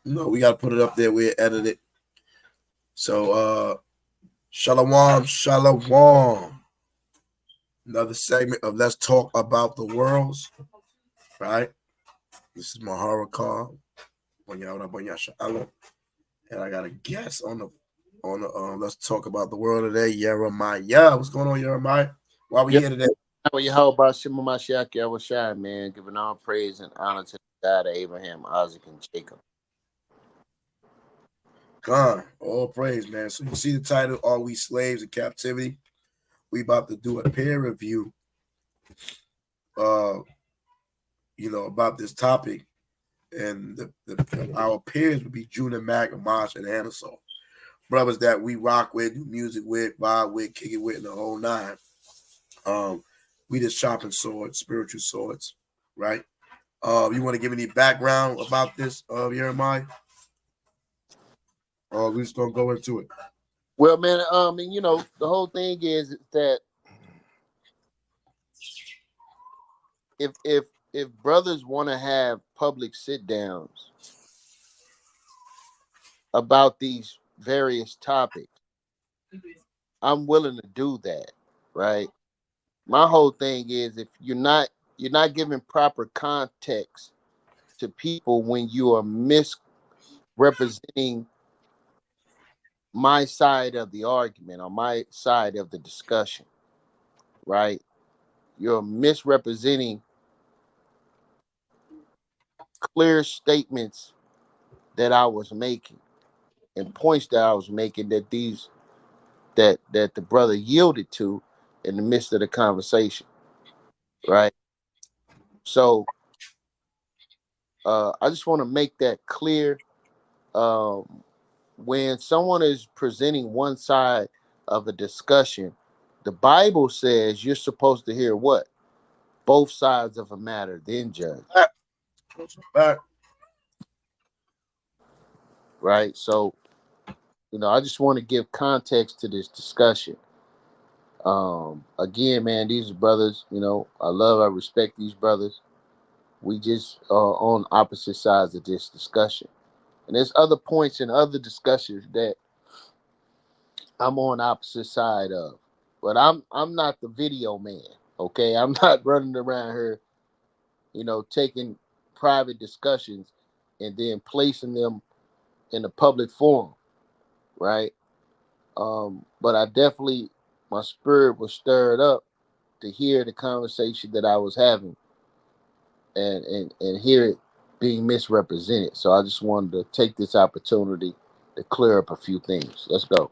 No, we got to put it up there. We edit it. So, shalom, shalom. Another segment of Let's Talk About the Worlds, right? This is YAHAWAH, and I got a guest on the Let's Talk About the World today, Jeremiah. What's going on, Jeremiah? Why are we here today? MASHAYACH, YAHAWASHI, man, giving all praise and honor to the God of Abraham, Isaac, and Jacob. God, all praise, man. So you see the title, Are We Slaves in Captivity? We about to do a peer review, about this topic. And our peers would be June and Mac, Amash, and Anaso. Brothers that we rock with, do music with, vibe with, kick it with, and the whole nine. We just chopping swords, spiritual swords, right? You want to give any background about this, Jeremiah? We're just gonna go into it. Well, man, the whole thing is that if brothers want to have public sit downs about these various topics, I'm willing to do that, right? My whole thing is if you're not giving proper context to people when you are misrepresenting my side of the argument or my side of the discussion, right? You're misrepresenting clear statements that I was making and points that I was making that the brother yielded to in the midst of the conversation, right? So I just want to make that clear. When someone is presenting one side of a discussion, the Bible says you're supposed to hear what? Both sides of a matter, then judge. Right? So, I just want to give context to this discussion. Again, man, these brothers, I respect these brothers. We just are on opposite sides of this discussion. And there's other points in other discussions that I'm on opposite side of. But I'm not the video man, okay? I'm not running around here, taking private discussions and then placing them in a public forum, right? But I definitely, my spirit was stirred up to hear the conversation that I was having and hear it being misrepresented. So I just wanted to take this opportunity to clear up a few things. Let's go.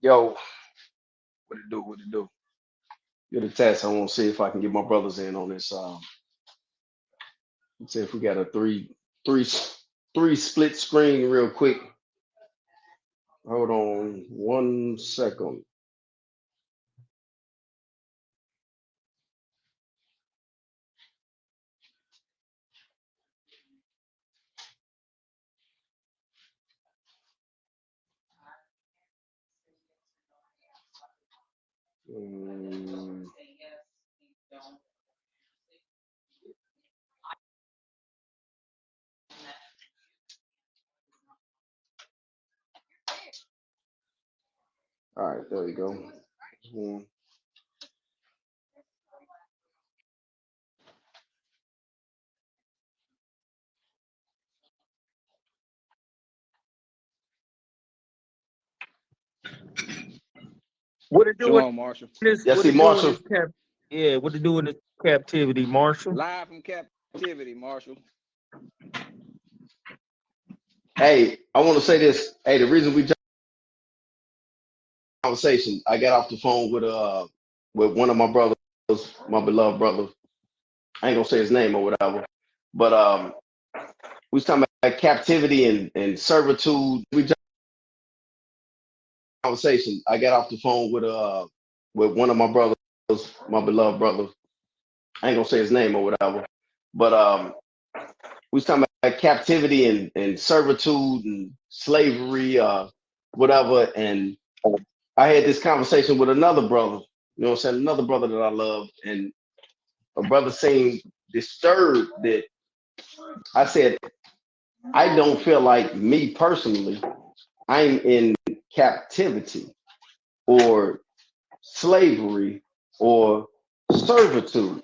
Yo, what it do? What it do? You're the test. I want to see if I can get my brothers in on this. Let's see if we got a three split screen real quick. Hold on 1 second. All right, there we go. What it do with Shalom, Marshall. this? Yes, What see, it do in Marshall. this what it do in this captivity, Marshall? Live from captivity, Marshall. Hey, I want to say this. Hey, the reason we jumped in the conversation, I got off the phone with one of my brothers, my beloved brother. I ain't gonna say his name or whatever, but we was talking about captivity and servitude. We jumped in the conversation. I got off the phone with one of my brothers, my beloved brother. I ain't gonna say his name or whatever, but we was talking about captivity and servitude and slavery, whatever. And I had this conversation with another brother, You know what I'm saying? Another brother that I love, and a brother saying disturbed that I said, I don't feel like me personally, I'm in captivity or slavery or servitude.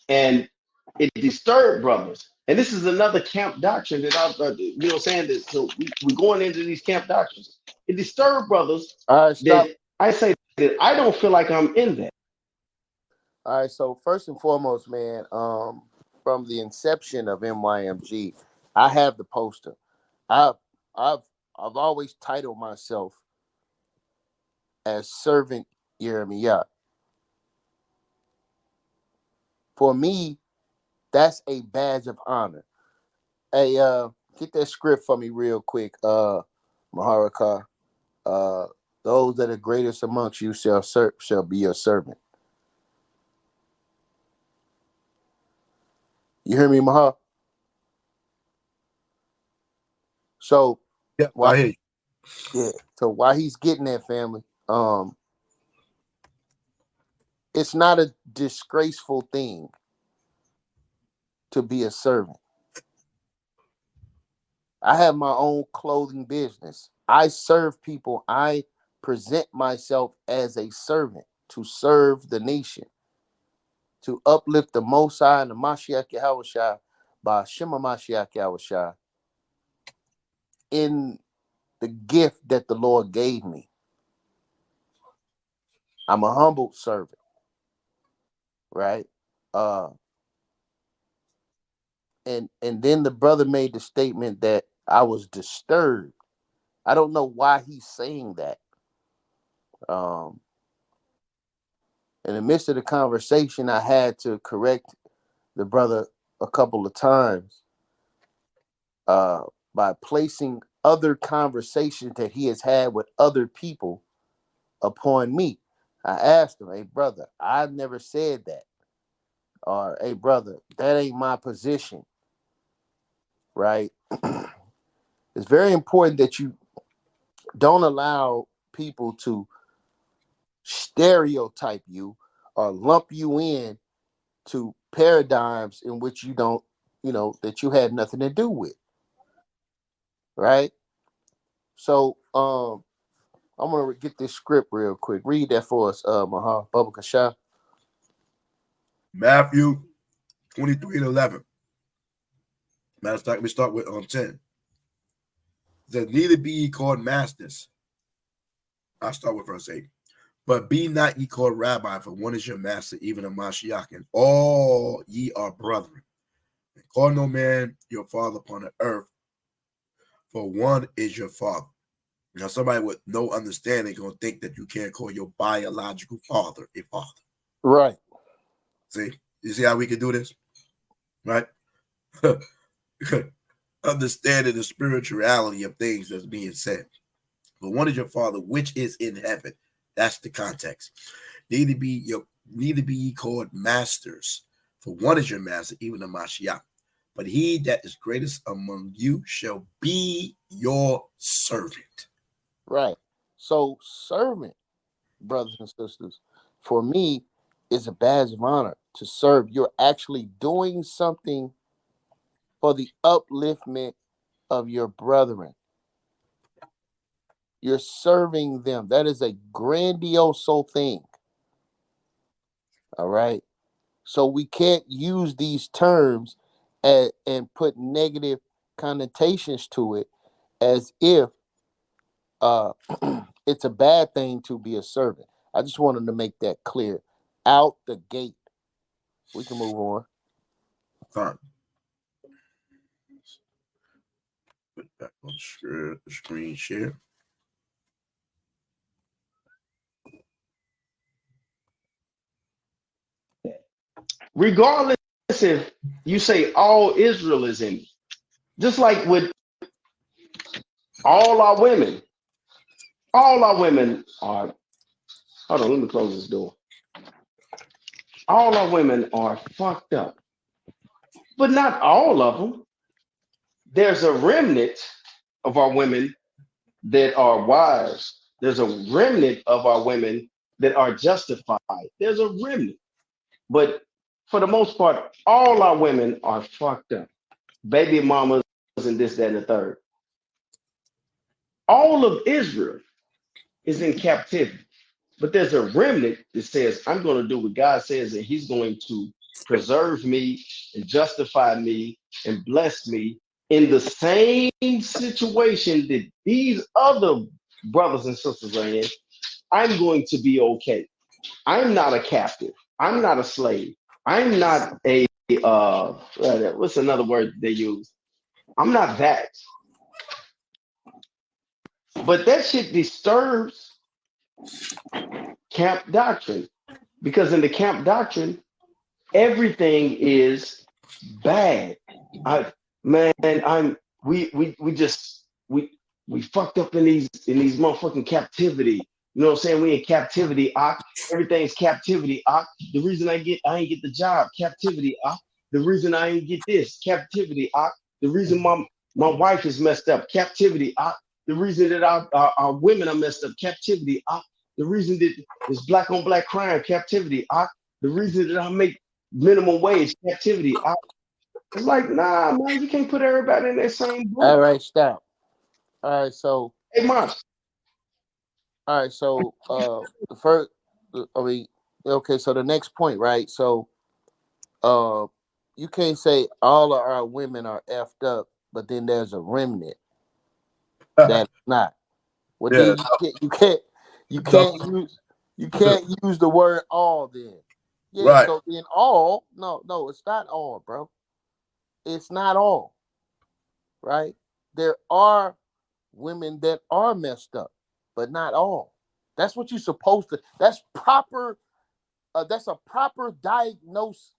And it disturbed brothers. And this is another camp doctrine that you know what I'm saying? That, so we're going into these camp doctrines. It disturbed brothers All right, stop. that I say that I don't feel like I'm in that. All right, so first and foremost, man, from the inception of MYMG, I have the poster. I've I've I've always titled myself as servant Yeremiah. For me, that's a badge of honor. Hey, get that script for me real quick, Maharakah. Uh, those that are greatest amongst you shall be your servant. You hear me, Mahar? So Yeah, while I hear you. yeah, so while he's getting that family, it's not a disgraceful thing to be a servant. I have my own clothing business. I serve people. I present myself as a servant to serve the nation, to uplift the Most High and the MASHAYACH YAHAWASHI by Shema MASHAYACH YAHAWASHI in the gift that the Lord gave me. I'm a humble servant, right? And then the brother made the statement that I was disturbed. I don't know why he's saying that. Um, in the midst of the conversation, I had to correct the brother a couple of times by placing other conversations that he has had with other people upon me. I asked him, "Hey, brother, I never said that." Or, "Hey, brother, that ain't my position," right? It's very important that you don't allow people to stereotype you or lump you in to paradigms in which you don't, that you had nothing to do with, right? So I'm gonna get this script real quick. Read that for us, Mahal Baba Kasha. Matthew 23:11. Matter of fact, we start with 10. It says, neither be ye called masters. I start with verse 8. But be not ye called rabbi, for one is your master, even a Mashiach, and all ye are brethren. And call no man your father upon the earth, for one is your father. Now, somebody with no understanding gonna think that you can't call your biological father a father. Right. See, you see how we can do this, right? Understanding the spirituality of things that's being said. But one is your father, which is in heaven. That's the context. Neither be ye called masters, for one is your master, even the Mashiach. But he that is greatest among you shall be your servant. Right. So servant, brothers and sisters, for me, is a badge of honor to serve. You're actually doing something for the upliftment of your brethren. You're serving them. That is a grandiose thing. All right. So we can't use these terms and put negative connotations to it as if it's a bad thing to be a servant. I just wanted to make that clear out the gate. We can move on. Fine. Put that on the screen share. Regardless if you say all Israel is in it, just like with all our women are, hold on, let me close this door. All our women are fucked up, but not all of them. There's a remnant of our women that are wise, There's a remnant of our women that are justified. There's a remnant. But for the most part, all our women are fucked up. Baby mamas and this, that, and the third. All of Israel is in captivity. But there's a remnant that says, I'm going to do what God says, and He's going to preserve me and justify me and bless me in the same situation that these other brothers and sisters are in. I'm going to be okay. I'm not a captive. I'm not a slave. I'm not a what's another word they use? I'm not that. But that shit disturbs camp doctrine, because in the camp doctrine, everything is bad. I man, I'm we just we fucked up in these motherfucking captivity. You know what I'm saying? We in captivity, everything's captivity, The reason I ain't get the job, captivity, The reason I ain't get this, captivity, The reason my wife is messed up, captivity, The reason that our women are messed up, captivity, The reason that it's black on black crime, captivity, The reason that I make minimum wage, captivity. It's like, nah, man, you can't put everybody in that same boat. All right, stop. All right, so Hey, March. all right, so the first, I mean, okay, so the next point, right? So, you can't say all of our women are effed up, but then there's a remnant that's not. Well, Yeah, then you can't use the word all. Then, yeah. right, So then all, no, it's not all, bro. It's not all, right? There are women that are messed up, but not all. That's what you're supposed to. That's proper. That's a proper diagnosis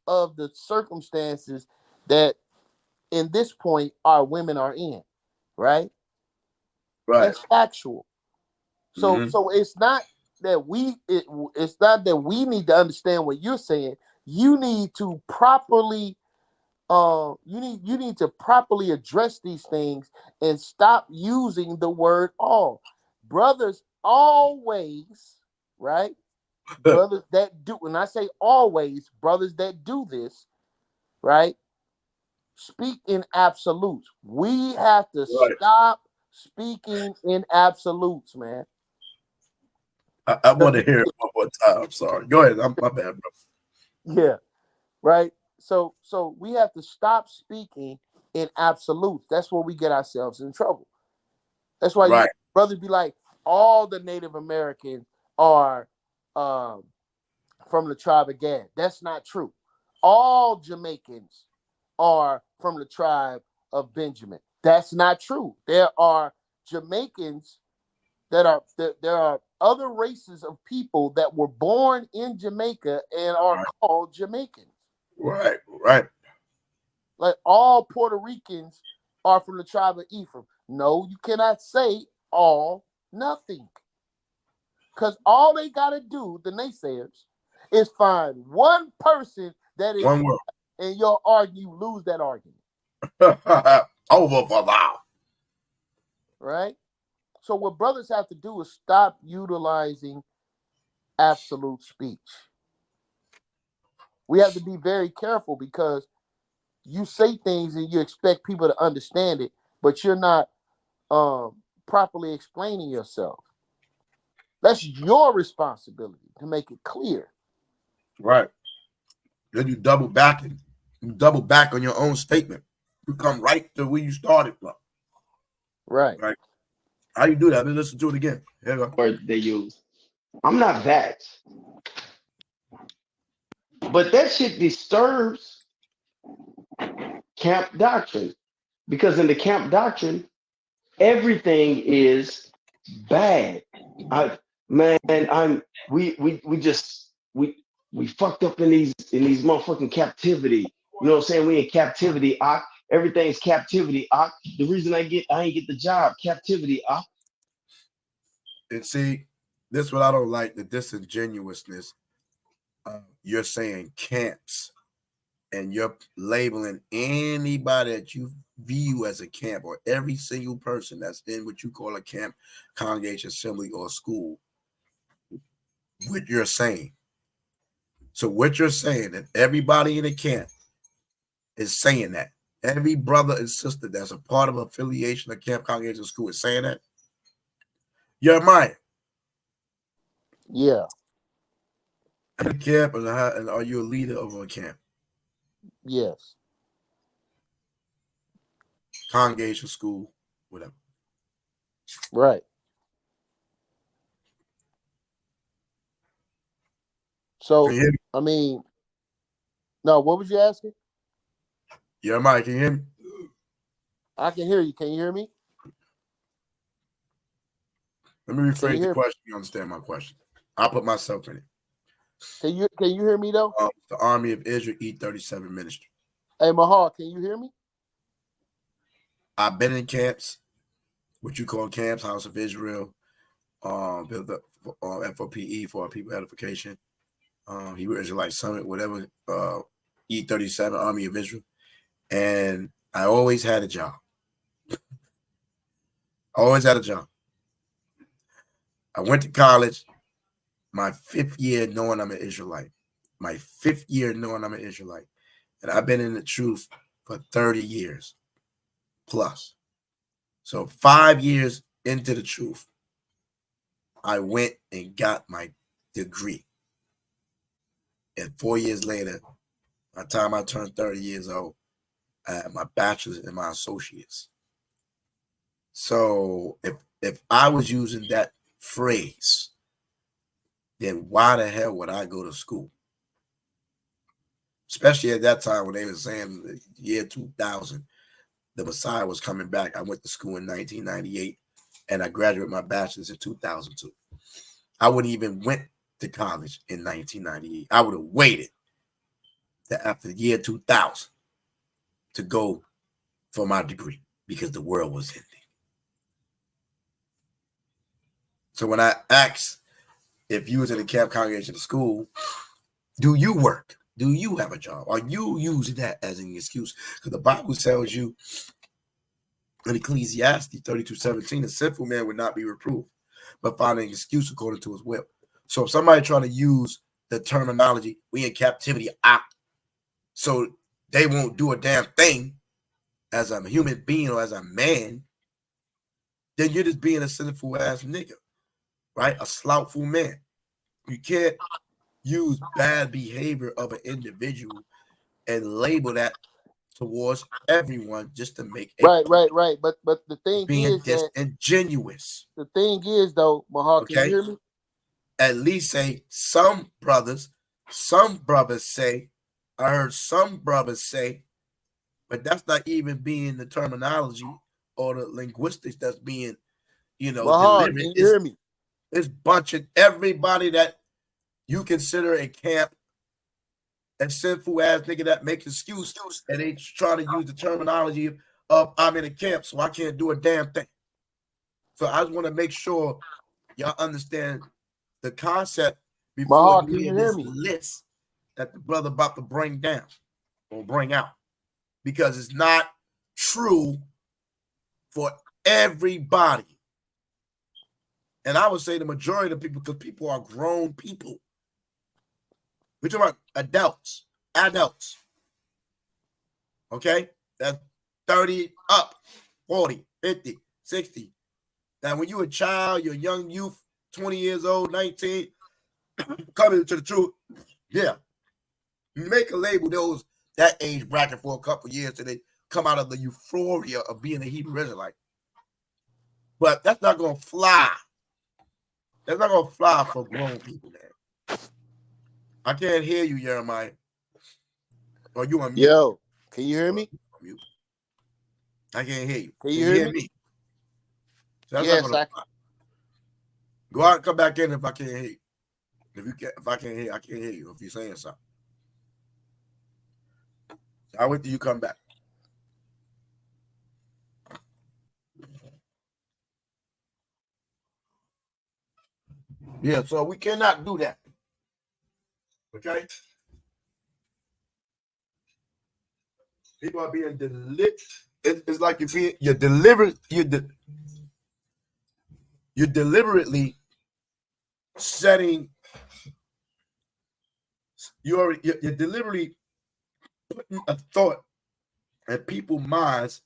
of the circumstances that, in this point, our women are in. Right? right. That's factual. So, Mm-hmm. so it's not that it's not that we need to understand what you're saying. You need to properly you need to properly address these things and stop using the word all. Brothers always, right? Brothers that do, when I say always, brothers that do this, right? Speak in absolutes. We have to Right. stop speaking in absolutes, man. I want to hear it one more time. I'm sorry. Go ahead. My bad, bro. Yeah, right. So we have to stop speaking in absolutes. That's where we get ourselves in trouble. That's why you Right. brothers be like, all the Native Americans are um, from the tribe of Gad. That's not true. All Jamaicans are from the tribe of Benjamin. That's not true. There are Jamaicans there are other races of people that were born in Jamaica and are Right. called Jamaicans. Right. Right. Like all Puerto Ricans are from the tribe of Ephraim. No, you cannot say all nothing. Because all they got to do, the naysayers, is find one person that is, One word. and you'll argue, lose that argument. Over for thou. Right? So what brothers have to do is stop utilizing absolute speech. We have to be very careful because you say things and you expect people to understand it, but you're not properly explaining yourself. That's your responsibility to make it clear. Right. Then you double back and you double back on your own statement. You come right to where you started from. Right. Right. How you do that? Let's listen to it again. Here you go. Word they use. I'm not that. But that shit disturbs camp doctrine, because in the camp doctrine, everything is bad. I man, I'm we just we fucked up in these motherfucking captivity. You know what I'm saying? We in captivity, everything's captivity, The reason I ain't get the job, captivity, And see, this is what I don't like, the disingenuousness. You're saying camps. and you're labeling anybody that you view as a camp, or every single person that's in what you call a camp, congregation, assembly, or school, what you're saying. So what you're saying, that everybody in the camp is saying that. Every brother and sister that's a part of affiliation of camp, congregation, school is saying that. You're mine. Yeah. In a camp, and are you a leader of a camp? Yes. Congregation, school, whatever. Right. So, I mean, no, what was you asking? Yeah, Mike, can you hear me? I can hear you. Can you hear me? Let me rephrase the question. You understand my question? I'll put myself in it. Can you hear me though? The Army of Israel E-37 ministry. Hey, Mahal, can you hear me? I've been in camps, what you call camps, House of Israel, built up FOPE for people edification, Hebrews Israelites Summit, whatever, E-37 Army of Israel, and I always had a job. Always had a job. I went to college, my 5th year knowing I'm an Israelite. My 5th year knowing I'm an Israelite. And I've been in the truth for 30 years plus. So 5 years into the truth, I went and got my degree. And 4 years later, by the time I turned 30 years old, I had my bachelor's and my associates. So if I was using that phrase, then why the hell would I go to school? Especially at that time when they were saying the year 2000, the Messiah was coming back. I went to school in 1998, and I graduated my bachelor's in 2002. I wouldn't even went to college in 1998. I would have waited after the year 2000 to go for my degree because the world was ending. So when I asked if you was in the camp, congregation, school, do you work? Do you have a job? Are you using that as an excuse? Because the Bible tells you in Ecclesiastes 32:17, a sinful man would not be reproved, but find an excuse according to his will. So if somebody trying to use the terminology, we in captivity, so they won't do a damn thing as a human being or as a man, then you're just being a sinful ass nigga, right? A slothful man. You can't use bad behavior of an individual and label that towards everyone just to make a right. But the thing being is that disingenuous. the thing is though, Mahal, Okay, can you hear me? At least say some brothers say. I heard some brothers say, but that's not even being the terminology or the linguistics that's being, Mahal, delivered. can you hear me? It's bunching everybody that you consider a camp and sinful ass nigga that make excuse, and they trying to use the terminology of I'm in a camp, so I can't do a damn thing. So I just want to make sure y'all understand the concept before Mahal, you can hear you hear this me? list that the brother about to bring down or bring out, because it's not true for everybody. And I would say the majority of people, because people are grown people. We're talking about adults. Okay? That's 30 up, 40, 50, 60. Now, when you're a child, you're a young youth, 20 years old, 19, coming to the truth, yeah. You make a label that age bracket for a couple of years, so they come out of the euphoria of being a Hebrew Israelite. But that's not going to fly. That's not going to fly for grown people, man. I can't hear you, Jeremiah. Or you on mute? Yo, can you hear me? Mute. I can't hear you. Can you hear me? So that's yes, not gonna fly. Go out and come back in if I can't hear you. If I can't hear, I can't hear you if you're saying something. I'll wait till you come back. Yeah, so we cannot do that. Okay? People are being delivered. It's like you're deliberately setting. You're deliberately putting a thought in people's minds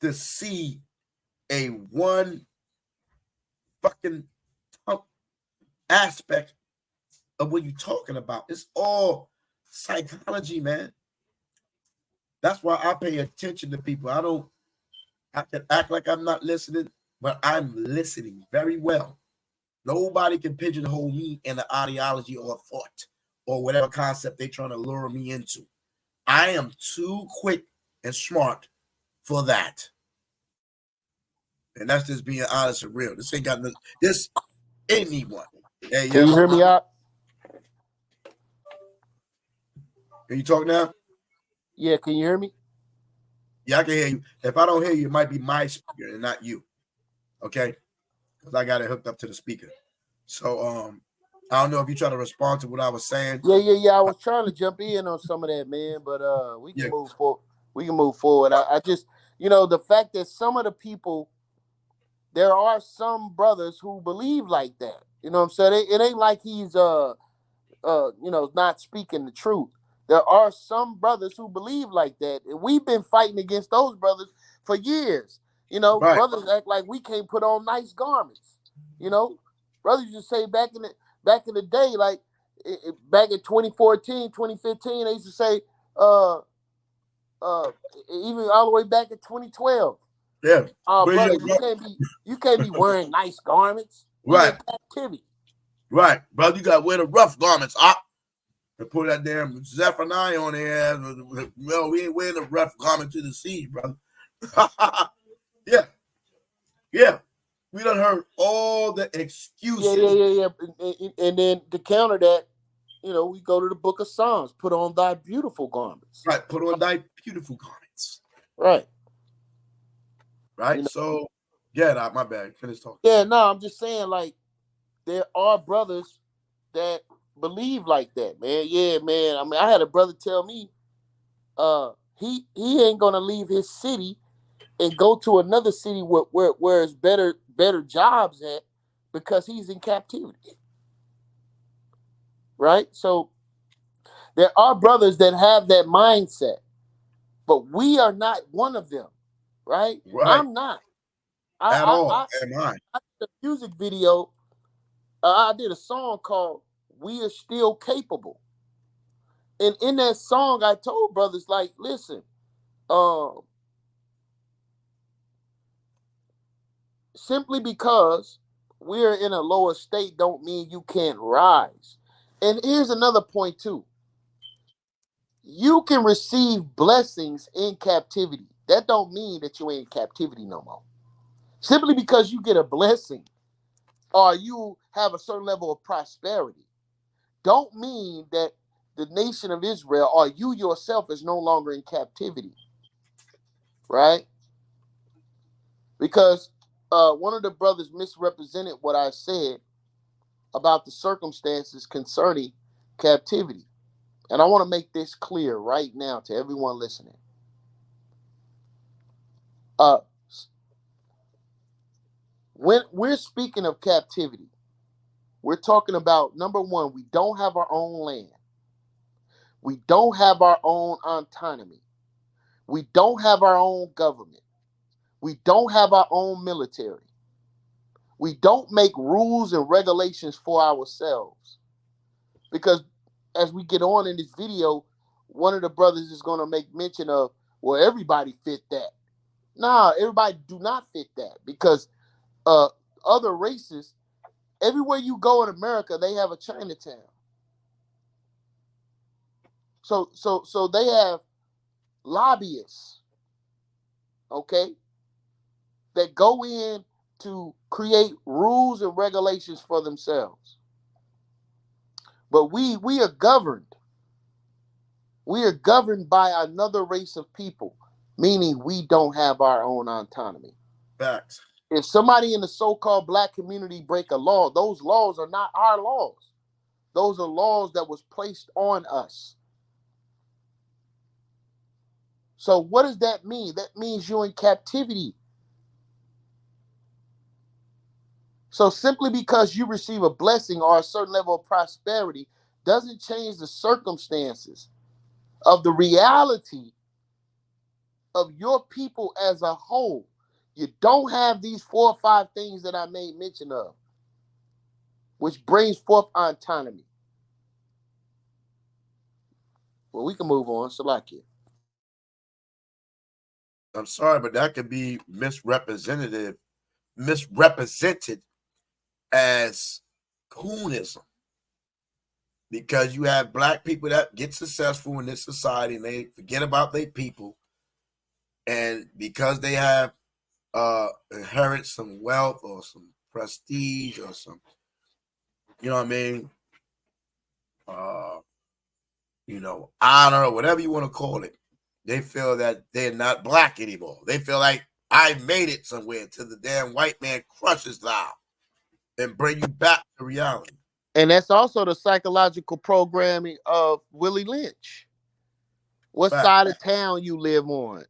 to see a one fucking aspect of what you're talking about. It's all psychology, man. That's why I pay attention to people. I can act like I'm not listening, but I'm listening very well. Nobody can pigeonhole me in an ideology or a thought or whatever concept they're trying to lure me into. I am too quick and smart for that. And that's just being honest and real. This ain't got nothing. This anyone. Hey, Can you hear me out? Can you talk now? Yeah, can you hear me? Yeah, I can hear you. If I don't hear you, it might be my speaker and not you. Okay? Because I got it hooked up to the speaker. So I don't know if you try to respond to what I was saying. Yeah. I was trying to jump in on some of that, man, but we can move forward. We can move forward. I just, the fact that some of the people, there are some brothers who believe like that. You know what I'm saying? It ain't like he's not speaking the truth. There are some brothers who believe like that. And we've been fighting against those brothers for years. Right. Brothers act like we can't put on nice garments. Brothers used to say back in the day, like back in 2014, 2015, they used to say, even all the way back in 2012. Yeah. Brother, you can't be wearing nice garments. Right. Captivity. Right. Brother, you gotta wear the rough garments. To put that damn Zephaniah on there. No, we ain't wearing the rough garment to the sea, brother. Yeah. We done heard all the excuses. Yeah. And then to counter that, we go to the book of Psalms. Put on thy beautiful garments. Right. Put on thy beautiful garments. Right. So, yeah, my bad. Finish talking. Yeah, no, I'm just saying, like, there are brothers that believe like that, man. Yeah, man. I mean, I had a brother tell me, he ain't gonna leave his city and go to another city where it's better jobs at because he's in captivity. Right? So there are brothers that have that mindset, but we are not one of them. Right? I'm not. At all. Am I? I did a music video. I did a song called "We Are Still Capable," and in that song, I told brothers, like, listen, simply because we're in a lower state don't mean you can't rise. And here's another point too. You can receive blessings in captivity. That don't mean that you ain't in captivity no more. Simply because you get a blessing or you have a certain level of prosperity don't mean that the nation of Israel or you yourself is no longer in captivity. Right? Because one of the brothers misrepresented what I said about the circumstances concerning captivity. And I want to make this clear right now to everyone listening. When we're speaking of captivity, we're talking about, number one, we don't have our own land. We don't have our own autonomy. We don't have our own government. We don't have our own military. We don't make rules and regulations for ourselves. Because as we get on in this video, one of the brothers is going to make mention of, well, everybody fit that. Nah, everybody do not fit that, because other races, everywhere you go in America, they have a Chinatown. So they have lobbyists, okay, that go in to create rules and regulations for themselves. But we are governed. We are governed by another race of people, meaning we don't have our own autonomy. Facts. If somebody in the so-called black community break a law, those laws are not our laws. Those are laws that was placed on us. So what does that mean? That means you're in captivity. So simply because you receive a blessing or a certain level of prosperity doesn't change the circumstances of the reality of your people as a whole. You don't have these 4 or 5 things that I made mention of, which brings forth autonomy. Well, we can move on. Salakia. I'm sorry, but that could be misrepresented as coonism, because you have black people that get successful in this society and they forget about their people, and because they have inherit some wealth or some prestige or some, you know what I mean, uh, honor or whatever you want to call it, they feel that they're not black anymore. They feel like I made it somewhere till the damn white man crushes thou and bring you back to reality. And that's also the psychological programming of Willie Lynch. What Fact. side of town you live on,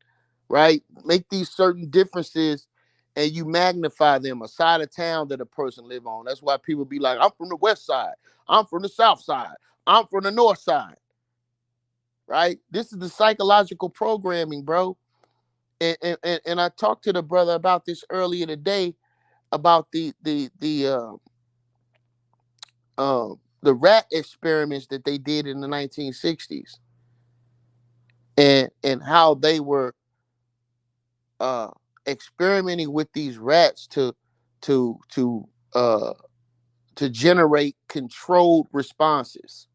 right? Make these certain differences and you magnify them. A side of town that a person live on. That's why people be like, I'm from the west side. I'm from the south side. I'm from the north side. Right? This is the psychological programming, bro. And I talked to the brother about this earlier today about the rat experiments that they did in the 1960s and how they were experimenting with these rats to to uh, to generate controlled responses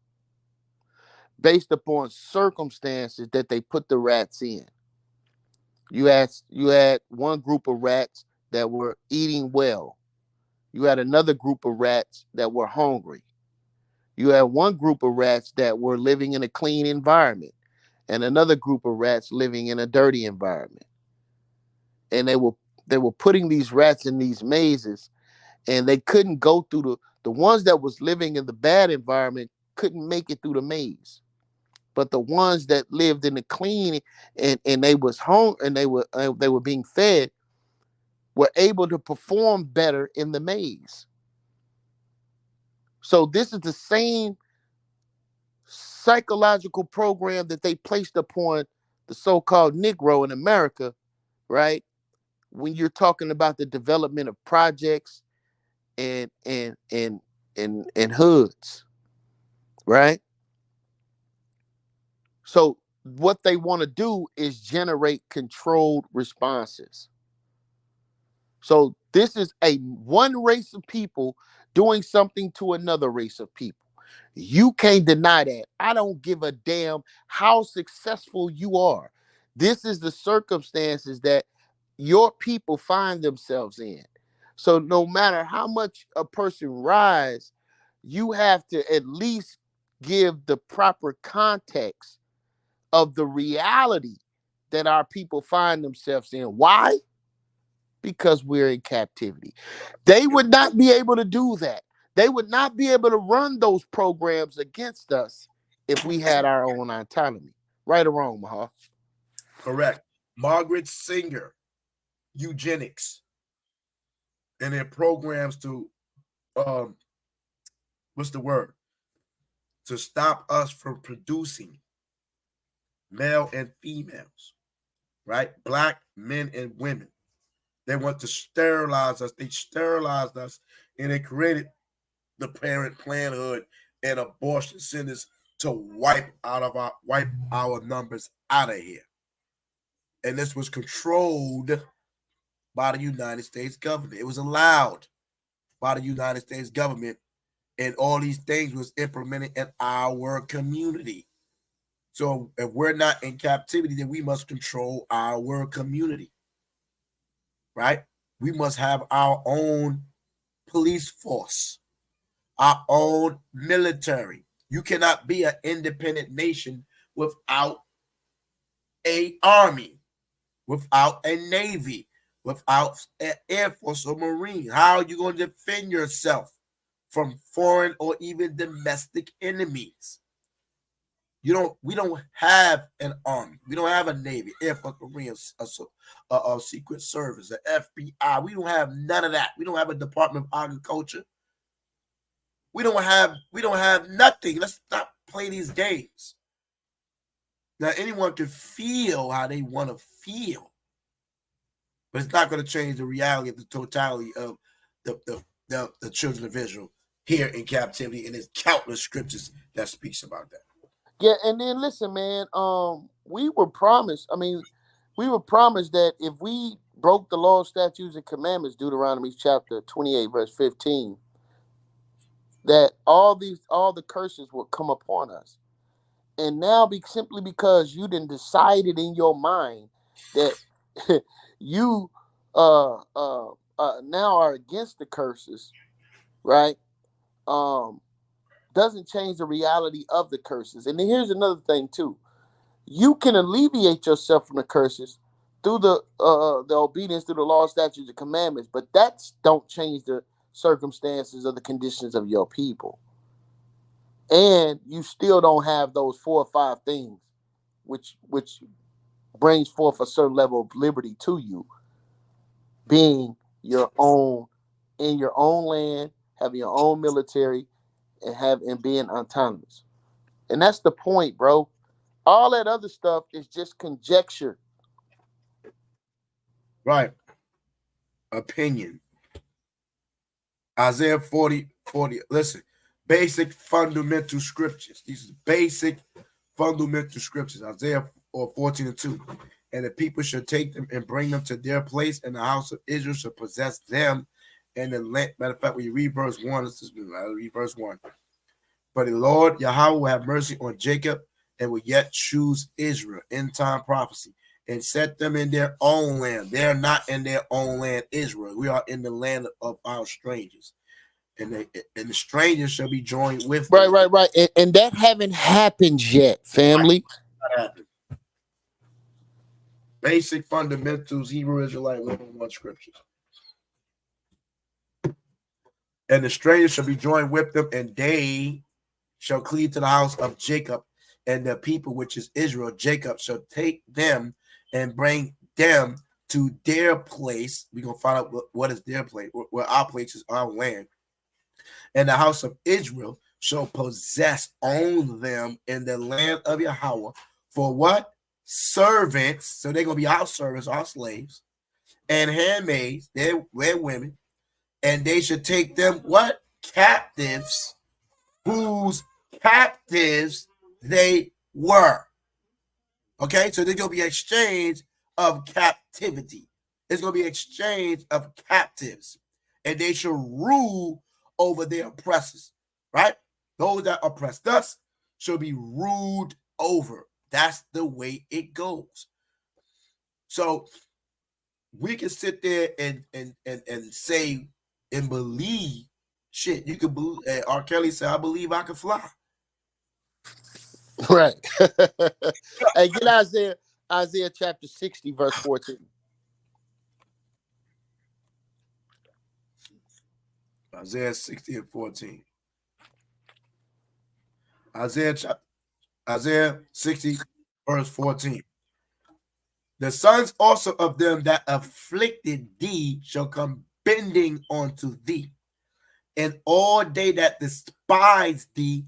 based upon circumstances that they put the rats in. You had one group of rats that were eating well. You had another group of rats that were hungry. You had one group of rats that were living in a clean environment and another group of rats living in a dirty environment. And they were putting these rats in these mazes and they couldn't go through the ones that was living in the bad environment couldn't make it through the maze. But the ones that lived in the clean and they was home and they were being fed were able to perform better in the maze. So this is the same psychological program that they placed upon the so-called Negro in America, right? When you're talking about the development of projects and hoods, right? So what they want to do is generate controlled responses. So this is a one race of people doing something to another race of people. You can't deny that. I don't give a damn how successful you are. This is the circumstances that your people find themselves in. So no matter how much a person rise, you have to at least give the proper context of the reality that our people find themselves in. Why? Because we're in captivity. They would not be able to do that. They would not be able to run those programs against us if we had our own autonomy. Right or wrong, Maha? Correct. Margaret Singer, eugenics, and their programs to what's the word? To stop us from producing male and females, right? Black men and women. They want to sterilize us. They sterilized us and they created the parent planhood and abortion centers to wipe our numbers out of here. And this was controlled by the United States government. It was allowed by the United States government, and all these things was implemented in our community. So if we're not in captivity, then we must control our community, right? We must have our own police force, our own military. You cannot be an independent nation without a army, without a navy, without an air force or marine. How are you going to defend yourself from foreign or even domestic enemies? We don't have an army. We don't have a navy, air force, marines, a secret service, the FBI. We don't have none of that. We don't have a Department of Agriculture. We don't have nothing. Let's stop playing these games. Now anyone can feel how they want to feel, but it's not going to change the reality of the totality of the children of Israel here in captivity, and there's countless scriptures that speaks about that. Yeah, and then listen, man. We were promised. We were promised that if we broke the law, statutes, and commandments, Deuteronomy chapter 28, verse 15, that all the curses would come upon us. And now, simply because you didn't decided in your mind that you now are against the curses, right? Doesn't change the reality of the curses. And then here's another thing too: you can alleviate yourself from the curses through the obedience through the law, statutes, and commandments, but that don't change the circumstances or the conditions of your people. And you still don't have those 4 or 5 things, which brings forth a certain level of liberty to you, being your own in your own land, having your own military, and being autonomous. And that's the point, bro. All that other stuff is just conjecture. Right. Opinion. Isaiah 40. Listen, basic fundamental scriptures. These are basic fundamental scriptures. Isaiah 14:2. And the people shall take them and bring them to their place, and the house of Israel shall possess them. And the land, matter of fact, when you read verse 1, read verse 1. But the Lord Yahweh will have mercy on Jacob and will yet choose Israel, end time prophecy, and set them in their own land. They are not in their own land, Israel. We are in the land of our strangers. And the strangers shall be joined with them. Right. And that haven't happened yet, family. Not happened. Basic fundamentals, Hebrew Israelite 101 scriptures. And the strangers shall be joined with them, and they shall cleave to the house of Jacob, and the people which is Israel, Jacob, shall take them and bring them to their place. We're going to find out what is their place, where our place is, our land. And the house of Israel shall own them in the land of Yahawah for what? Servants. So they're going to be our servants, our slaves, and handmaids, they're women. And they should take them what? Captives, whose captives they were. Okay, so there's going to be exchange of captivity. There's going to be exchange of captives. And they shall rule over their oppressors, right? Those that oppressed us shall be ruled over. That's the way it goes. So we can sit there and say and believe shit. You could believe. R. Kelly said, "I believe I can fly." Right. Hey, get Isaiah chapter 60, verse 14. Isaiah 60 and 14. Isaiah 60, verse 14. The sons also of them that afflicted thee shall come bending unto thee, and all they that despise thee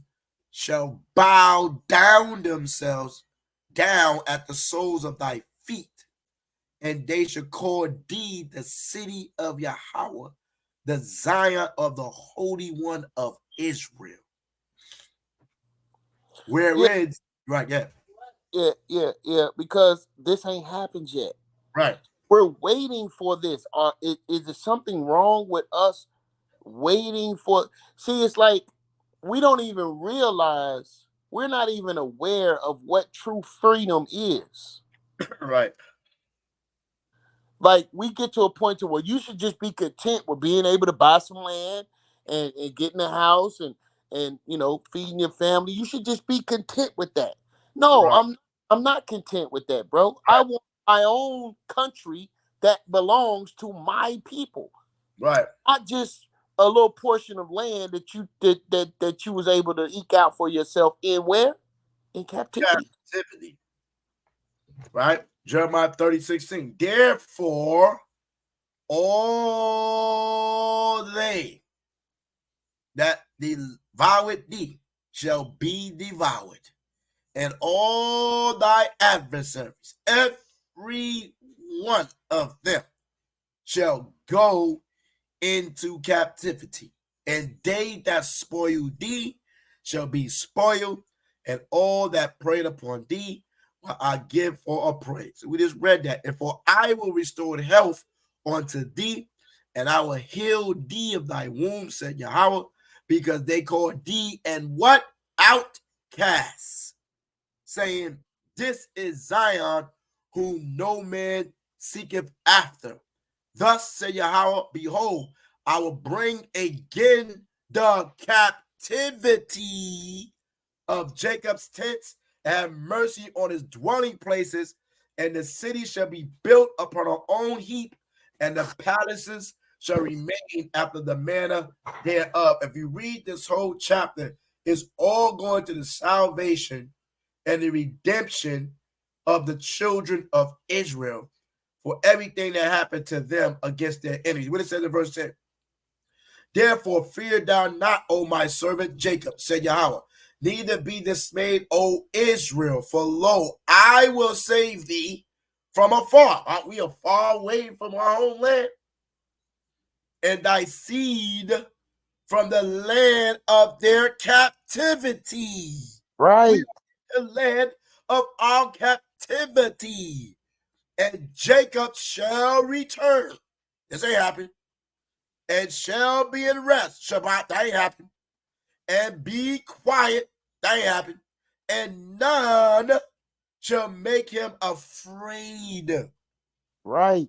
shall bow down themselves down at the soles of thy feet, and they shall call thee the city of Yahawah, the Zion of the Holy One of Israel. Whereas, right, Yeah, because this ain't happened yet. right. We're waiting for this. Is there something wrong with us waiting for? See, it's like we don't even realize, we're not even aware of what true freedom is. Right. Like, we get to a point to where you should just be content with being able to buy some land and getting a house and feeding your family. You should just be content with that. No, Right. I'm not content with that, bro. I want my own country that belongs to my people. Right. Not just a little portion of land that you was able to eke out for yourself in where? in captivity. Captivity. Right? Jeremiah 30:16. Therefore, all they that devoured thee shall be devoured, and all thy adversaries, every one of them, shall go into captivity, and they that spoil thee shall be spoiled, and all that preyed upon thee will I give for a prey. So we just read that. And for I will restore health unto thee, and I will heal thee of thy wounds, said Yahweh, because they called thee and what? Outcasts, saying, this is Zion, whom no man seeketh after. Thus said Yahweh, behold, I will bring again the captivity of Jacob's tents, and have mercy on his dwelling places, and the city shall be built upon her own heap, and the palaces shall remain after the manner thereof. If you read this whole chapter, it's all going to the salvation and the redemption of the children of Israel for everything that happened to them against their enemies. What it says in verse 10. Therefore, fear thou not, O my servant Jacob, said Yahweh, neither be dismayed, O Israel, for lo, I will save thee from afar. We are far away from our homeland, and thy seed from the land of their captivity. Right. The land of our captivity. And Jacob shall return. This ain't happened. And shall be in rest. Shabbat, that ain't happened. And be quiet, that ain't happened. And none shall make him afraid. Right.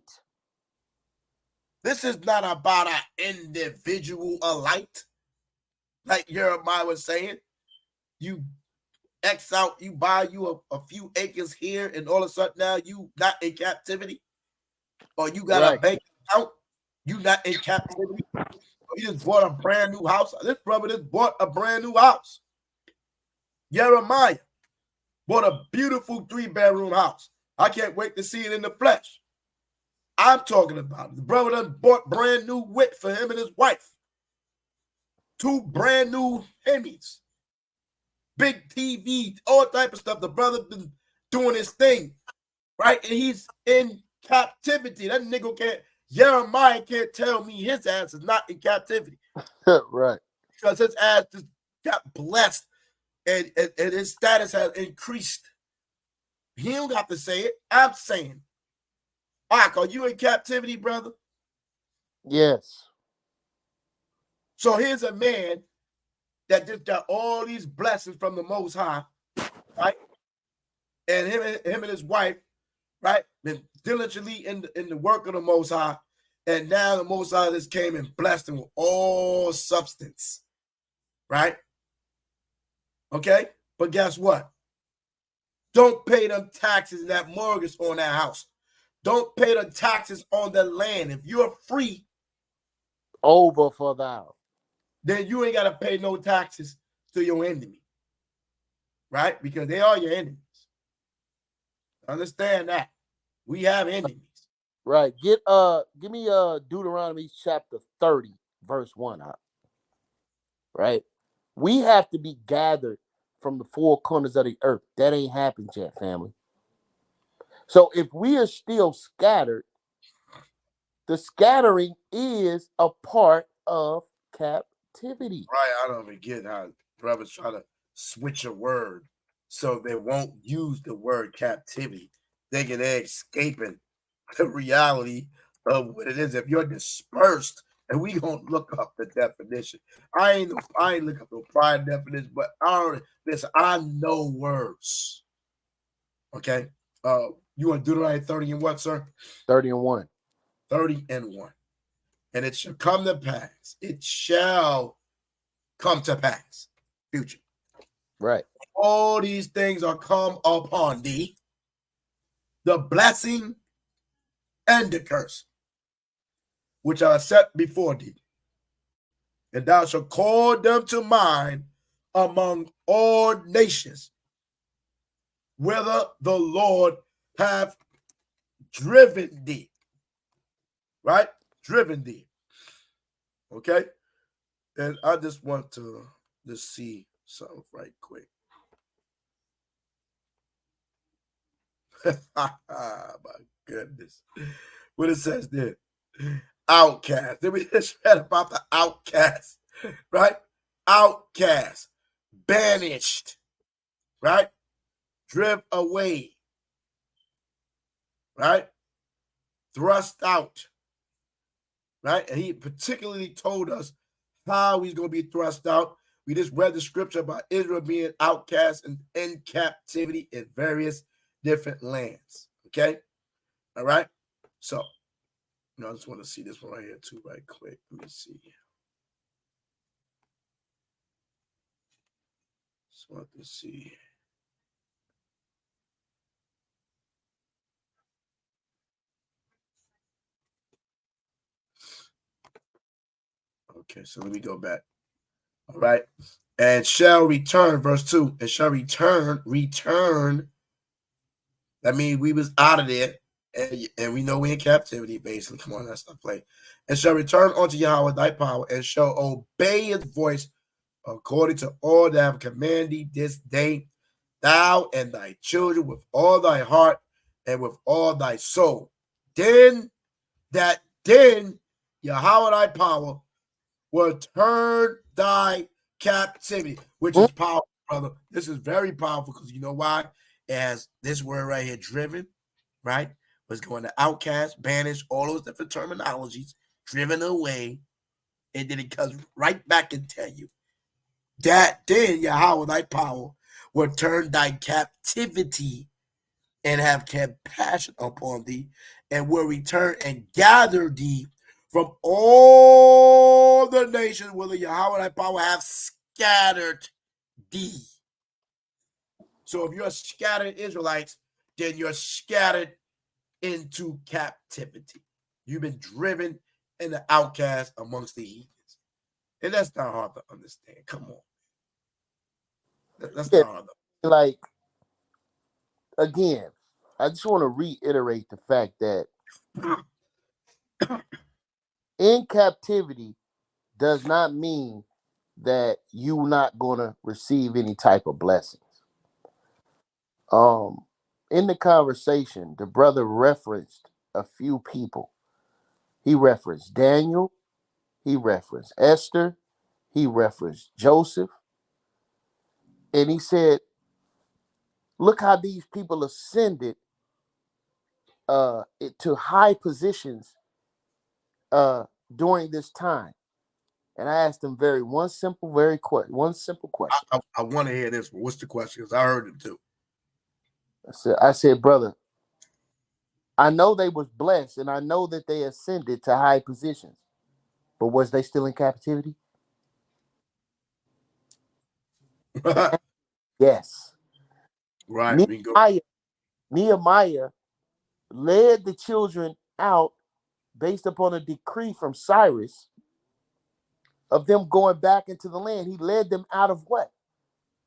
This is not about an individual alike, like Jeremiah was saying. You X out, you buy you a few acres here, and all of a sudden now you not in captivity, or you got a bank account, you not in captivity, or you just bought a brand new house. This brother just bought a brand new house. Jeremiah bought a beautiful 3-bedroom house. I can't wait to see it in the flesh. I'm talking about the brother done bought brand new whip for him and his wife. 2 brand new Hemis. Big TV, all type of stuff. The brother been doing his thing, right? And he's in captivity. That nigga can't, Jeremiah can't tell me his ass is not in captivity. Right. Because his ass just got blessed and his status has increased. He don't have to say it. I'm saying. Ak, are you in captivity, brother? Yes. So here's a man that just got all these blessings from the Most High, right? And him and his wife, right, been diligently in the work of the Most High, and now the Most High just came and blessed him with all substance, right? Okay, but guess what? Don't pay them taxes and that mortgage on that house. Don't pay the taxes on the land. If you're free, over for thou, then you ain't got to pay no taxes to your enemy, right? Because they are your enemies. Understand that. We have enemies. Right. Give me Deuteronomy chapter 30, verse 1 out. Right. We have to be gathered from the 4 corners of the earth. That ain't happened yet, family. So if we are still scattered, the scattering is a part of captivity. Right. I don't even get how brothers try to switch a word so they won't use the word captivity, thinking they're escaping the reality of what it is. If you're dispersed, and we gonna look up the definition. I ain't look up the prior definition, but I know words. Okay. You want Deuteronomy 30 and what, sir? 30 and 1. 30 and 1. And it shall come to pass. It shall come to pass. Future. Right. All these things are come upon thee, the blessing and the curse, which are set before thee. And thou shalt call them to mind among all nations, whither the Lord have driven thee. Right? Driven thee. Okay? And I just want to just see something right quick. My goodness. What it says there. Outcast. Then we just read about the outcast. Right? Outcast. Banished. Right? Driven away. Right? Thrust out. Right? And he particularly told us how he's going to be thrust out. We just read the scripture about Israel being outcast and in captivity in various different lands. Okay? All right? So, I just want to see this one right here too, right quick. Let me see. Just want to see. Okay, so let me go back. All right. And shall return, verse 2, and shall return. That means we was out of there, and we know we're in captivity, basically. Come on, let's not play. And shall return unto Yahweh thy power, and shall obey his voice according to all that I have commanded thee this day, thou and thy children with all thy heart and with all thy soul. Then Yahweh thy power will turn thy captivity, which is powerful, brother. This is very powerful because you know why? It has this word right here, driven, right? Was going to outcast, banish, all those different terminologies, driven away. And then it comes right back and tell you that then Yahweh thy power will turn thy captivity and have compassion upon thee, and will return and gather thee from all the nations where the Yahweh thy power have scattered thee. So if you're scattered Israelites, then you're scattered into captivity. You've been driven and the outcast amongst the heathens. And that's not hard to understand. Come on. That's not hard to like, again, I just want to reiterate the fact that in captivity does not mean that you're not going to receive any type of blessings. In the conversation, the brother referenced a few people. He referenced Daniel, he referenced Esther, he referenced Joseph, and he said, look how these people ascended to high positions during this time. And I asked him one simple question. I want to hear this one. What's the question? Because I heard it too. I said, brother, I know they was blessed and I know that they ascended to high positions, but was they still in captivity? Yes. Right. Nehemiah led the children out based upon a decree from Cyrus of them going back into the land. He led them out of what?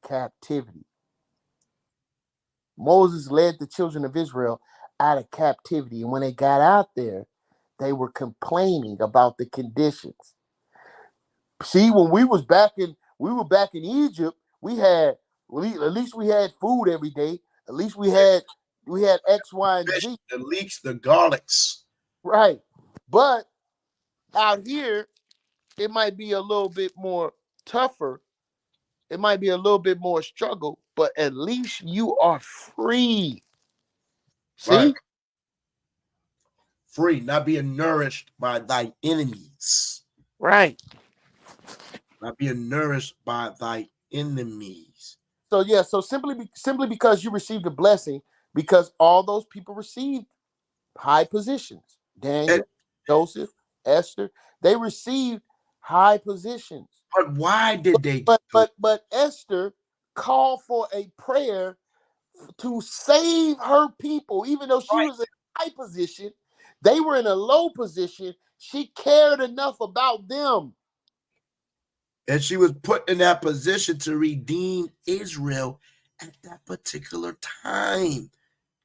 Captivity. Moses led the children of Israel out of captivity. And when they got out there, they were complaining about the conditions. See, when we were back in Egypt, we had, at least we had food every day. At least we had X, Y, and Z. The leeks, the garlics. Right. But out here, it might be a little bit more tougher. It might be a little bit more struggle, but at least you are free. See? Right. Free, not being nourished by thy enemies. Right. Not being nourished by thy enemies. So yeah, so simply because you received a blessing, because all those people received high positions. Daniel, Joseph, Esther, they received high positions. But why did they? But Esther called for a prayer to save her people, even though she was in a high position. They were in a low position. She cared enough about them. And she was put in that position to redeem Israel at that particular time.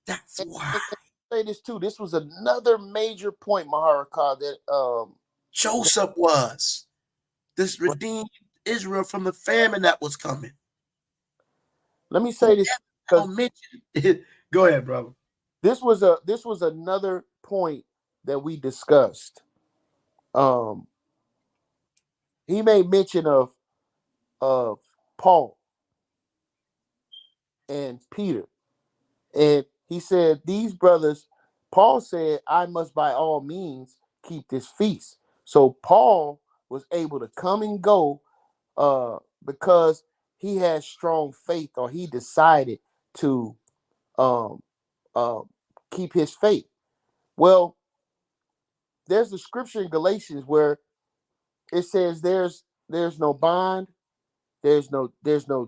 That's why. Say this too. This was another major point, Maharakah, that Joseph was. This redeemed Israel from the famine that was coming. Let me say this. I'll mention. Go ahead, brother. This was another point that we discussed. He made mention of Paul and Peter, and he said these brothers. Paul said, "I must by all means keep this feast." So Paul was able to come and go because he had strong faith, or he decided to keep his faith. Well, there's a scripture in Galatians where it says there's no bond, there's no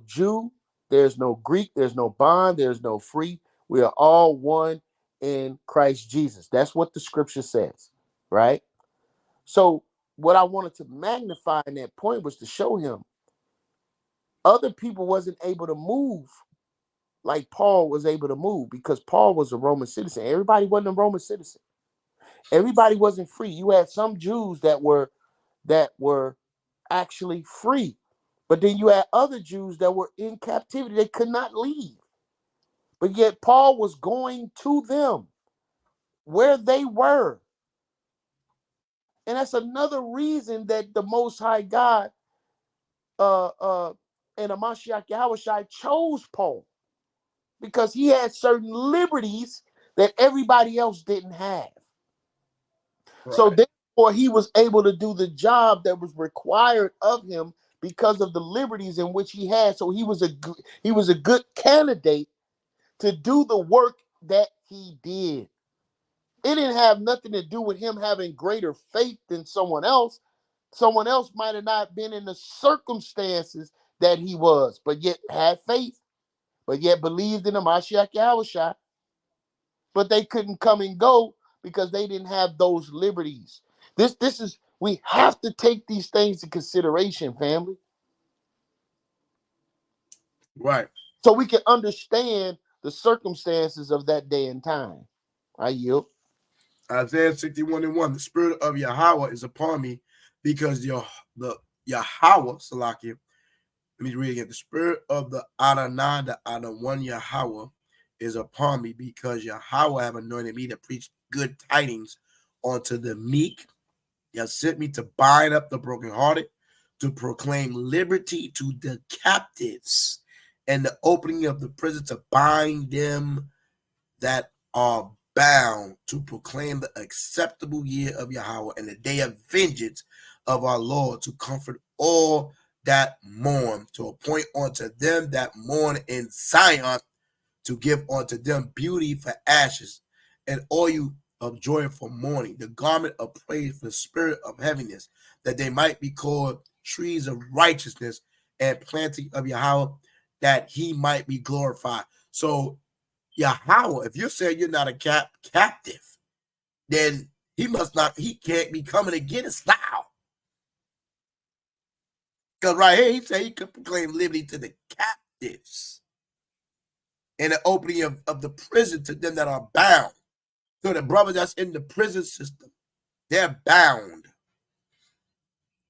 Jew, there's no Greek, there's no bond, there's no free. We are all one in Christ Jesus. That's what the scripture says, right? So what I wanted to magnify in that point was to show him other people wasn't able to move like Paul was able to move, because Paul was a Roman citizen. Everybody wasn't a Roman citizen. Everybody wasn't free. You had some Jews that were actually free, but then you had other Jews that were in captivity. They could not leave, but yet Paul was going to them where they were. And that's another reason that the Most High God and MASHAYACH YAHAWASHI chose Paul, because he had certain liberties that everybody else didn't have. Right. So therefore, he was able to do the job that was required of him because of the liberties in which he had. So he was a good candidate to do the work that he did. It didn't have nothing to do with him having greater faith than someone else. Someone else might have not been in the circumstances that he was, but yet had faith, but yet believed in the MASHAYACH YAHAWASHI. But they couldn't come and go because they didn't have those liberties. This is, we have to take these things into consideration, family. Right. So we can understand the circumstances of that day and time. I yield. Isaiah 61:1. The spirit of YAHAWAH is upon me, because the YAHAWAH, Salakia. Let me read again. The spirit of the autonomy, the one YAHAWAH, is upon me, because YAHAWAH have anointed me to preach good tidings unto the meek. He has sent me to bind up the brokenhearted, to proclaim liberty to the captives, and the opening of the prison, to bind them that are bound, to proclaim the acceptable year of YAHAWAH and the day of vengeance of our Lord, to comfort all that mourn, to appoint unto them that mourn in Zion, to give unto them beauty for ashes, and oil of joy for mourning, the garment of praise for the spirit of heaviness, that they might be called trees of righteousness and planting of YAHAWAH, that he might be glorified. So YAHAWAH, if you're saying you're not a captive, then he can't be coming to get us now. Because right here, he said he could proclaim liberty to the captives and the opening of the prison to them that are bound. So the brothers that's in the prison system, they're bound.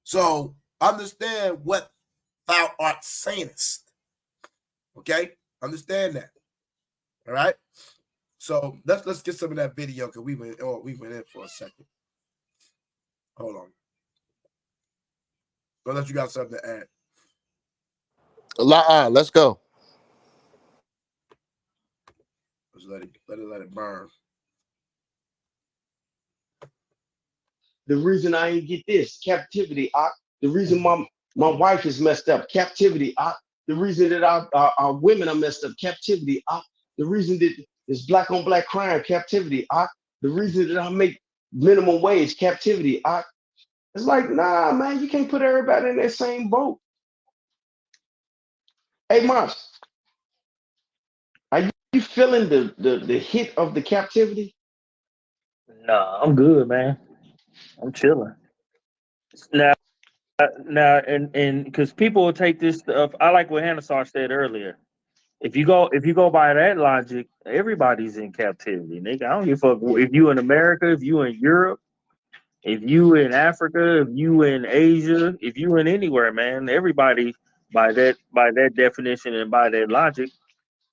So understand what thou art sayest. Okay? Understand that. All right? So let's get some of that video, because we went in for a second. Hold on. Unless you got something to add. Let's go. Let's let it burn. The reason I ain't get this captivity, the reason my wife is messed up, captivity, the reason that our women are messed up, captivity, the reason that it's black on black crime, captivity, the reason that I make minimum wage, captivity, it's like, nah, man, you can't put everybody in that same boat. Hey, Mars, are you feeling the hit of the captivity? Nah, I'm good, man. I'm chilling. Now, and because people will take this stuff. I like what Hannah said earlier. If you go by that logic, everybody's in captivity, nigga. I don't give a fuck if you in America, if you in Europe, if you in Africa, if you in Asia, if you in anywhere, man. Everybody by that definition and by that logic,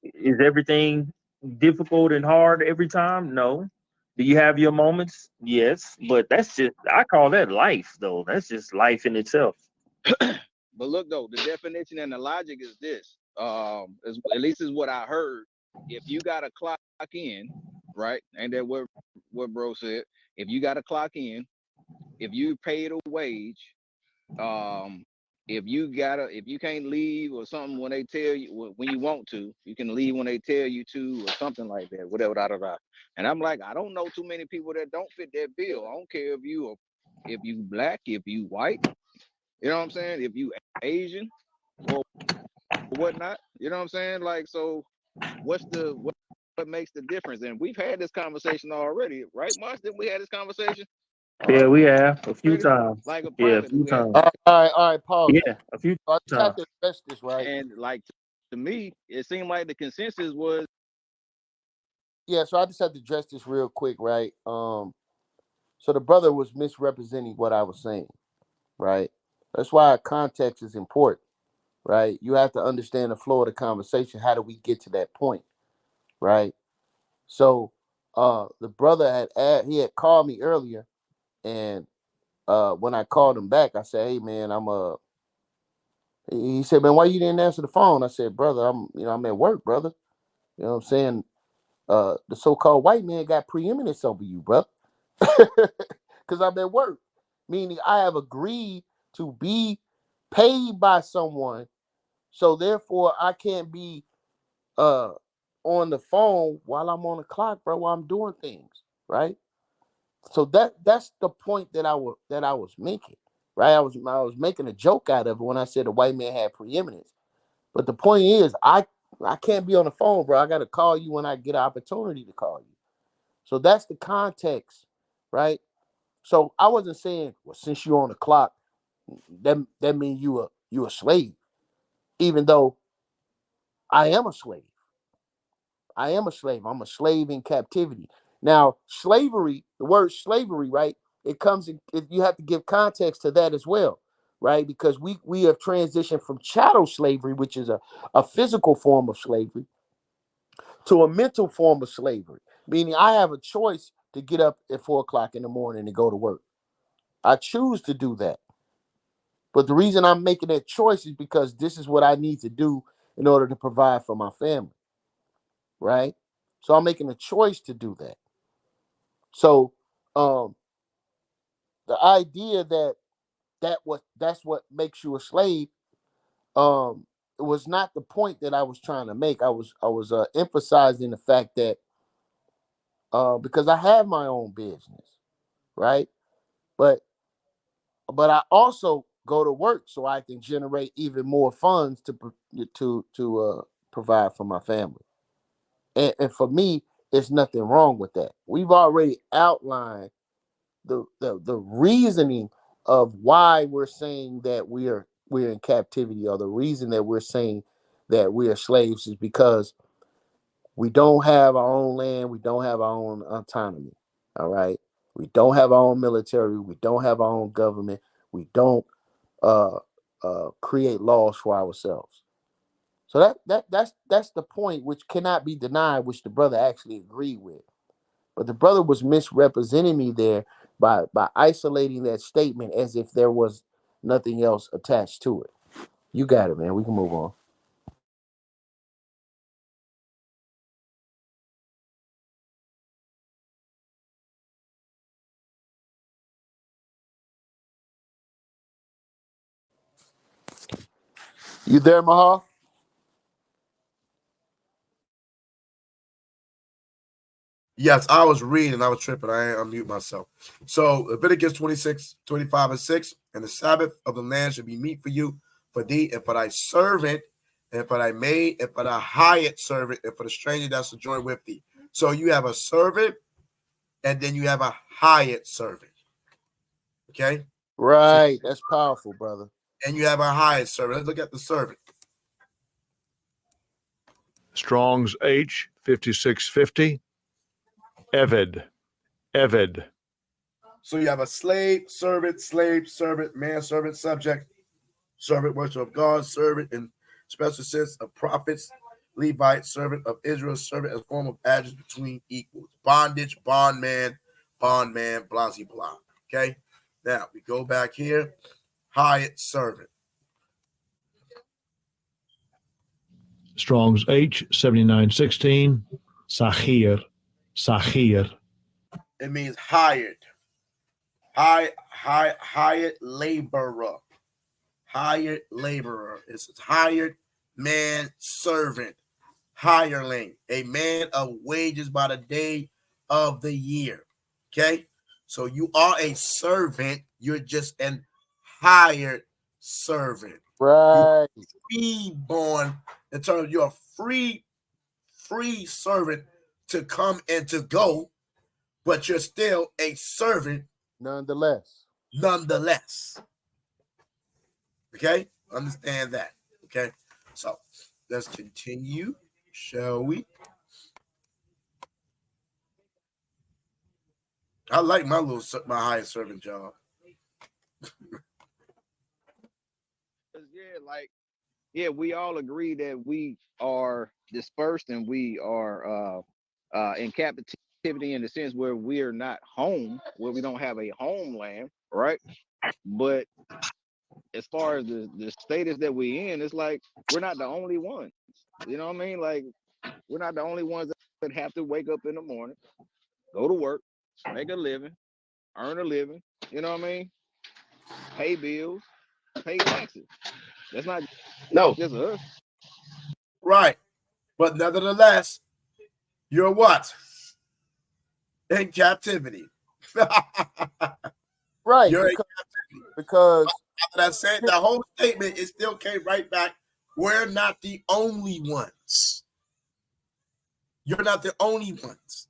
is everything difficult and hard every time? No. Do you have your moments? Yes, but that's just I call that life though. That's just life in itself. But look though, the definition and the logic is this. At least is what I heard. If you got to clock in, right? And that what bro said. If you got to clock in, if you paid a wage, um, if you can't leave or something when they tell you when you want to, you can leave when they tell you to or something like that. Whatever, da. And I'm like, I don't know too many people that don't fit that bill. I don't care if you black, if you white, you know what I'm saying? If you Asian or whatnot, you know what I'm saying? Like, so what makes the difference? And we've had this conversation already, right, Marsh? Didn't we have this conversation Yeah, we have a few already? times. Like Yeah, a privately, few we had times. All right, pause. Yeah, a few So I just have times. to address this, right? and like to me, it seemed like the consensus was Yeah, so I just have to address this real quick, right? So the brother was misrepresenting what I was saying, right? That's why context is important, right? You have to understand the flow of the conversation. How do we get to that point, right? So the brother he had called me earlier, and when I called him back, I said, "Hey man, he said, "Man, why you didn't answer the phone?" I said, "Brother, I'm at work, brother. You know what I'm saying? The so-called white man got preeminence over you, brother, because I'm at work. Meaning I have agreed to be paid by someone, so therefore I can't be on the phone while I'm on the clock, bro, while I'm doing things, right? So that's the point that I was making, right? I was making a joke out of it when I said the white man had preeminence. But the point is, I can't be on the phone, bro. I got to call you when I get an opportunity to call you. So that's the context, right? So I wasn't saying, well, since you're on the clock, that means you a slave, even though I am a slave. I am a slave. I'm a slave in captivity. Now, slavery, the word slavery, right? It comes in, you have to give context to that as well, right? Because we have transitioned from chattel slavery, which is a physical form of slavery, to a mental form of slavery, meaning I have a choice to get up at 4 o'clock in the morning and go to work. I choose to do that. But the reason I'm making that choice is because this is what I need to do in order to provide for my family, right? So I'm making a choice to do that. So um, the idea that's what makes you a slave, it was not the point that I was trying to make. I was emphasizing the fact that because I have my own business, right? But I also go to work so I can generate even more funds to provide for my family. And for me, it's nothing wrong with that. We've already outlined the reasoning of why we're saying that we're in captivity, or the reason that we're saying that we are slaves is because we don't have our own land, we don't have our own autonomy. All right. We don't have our own military, we don't have our own government, we don't uh, create laws for ourselves. So that's the point, which cannot be denied, which the brother actually agreed with. But the brother was misrepresenting me there by isolating that statement as if there was nothing else attached to it. You got it, man. We can move on. You there, Mahal? Yes, I was reading. I was tripping. I unmute myself. So Leviticus 26, 25, and 6. And the Sabbath of the land should be meat for you, for thee, and for thy servant, and for thy maid, and for thy hired servant, and for the stranger that sojourn with thee. So you have a servant, and then you have a hired servant. Okay? So, Right. That's powerful, brother. and you have a hired servant. Let's look at the servant. Strong's H 5650. Eved. Eved. So you have a slave, servant, manservant, subject, servant, worship of God, servant in special sense of prophets, Levite, servant of Israel, servant as a form of adjunct between equals. Bondage, bondman, blah, blah, blah. Okay? Now we go back here. Hired servant. Strong's H 7916. Sahir. Sahir. It means hired. Hired laborer. Hired laborer. It's hired man, servant, hireling, a man of wages by the day of the year. Okay? So you are a servant. You're just an hired servant. Right. You're free-born in terms of you're a free servant to come and to go, but you're still a servant Nonetheless. Okay? Understand that. Okay? So let's continue, shall we? I like my highest servant job. Yeah, we all agree that we are dispersed and we are in captivity in the sense where we are not home, where we don't have a homeland, right? But as far as the status that we in, it's like we're not the only ones. You know what I mean? Like we're not the only ones that have to wake up in the morning, go to work, make a living, earn a living. You know what I mean? Pay bills, pay taxes. That's not just us. Right. But nevertheless, you're what? In captivity. Right. You're Because after that said, the whole statement, it still came right back. We're not the only ones. You're not the only ones.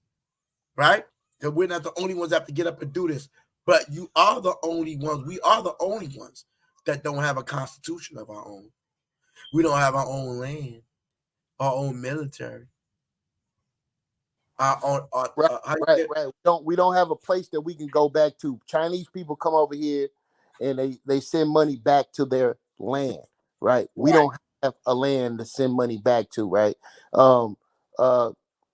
Right? Because we're not the only ones that have to get up and do this. But you are the only ones. We are the only ones that don't have a constitution of our own. We don't have our own land, our own military. Right. We don't have a place that we can go back to. Chinese people come over here and they send money back to their land, right? We don't have a land to send money back to, right? All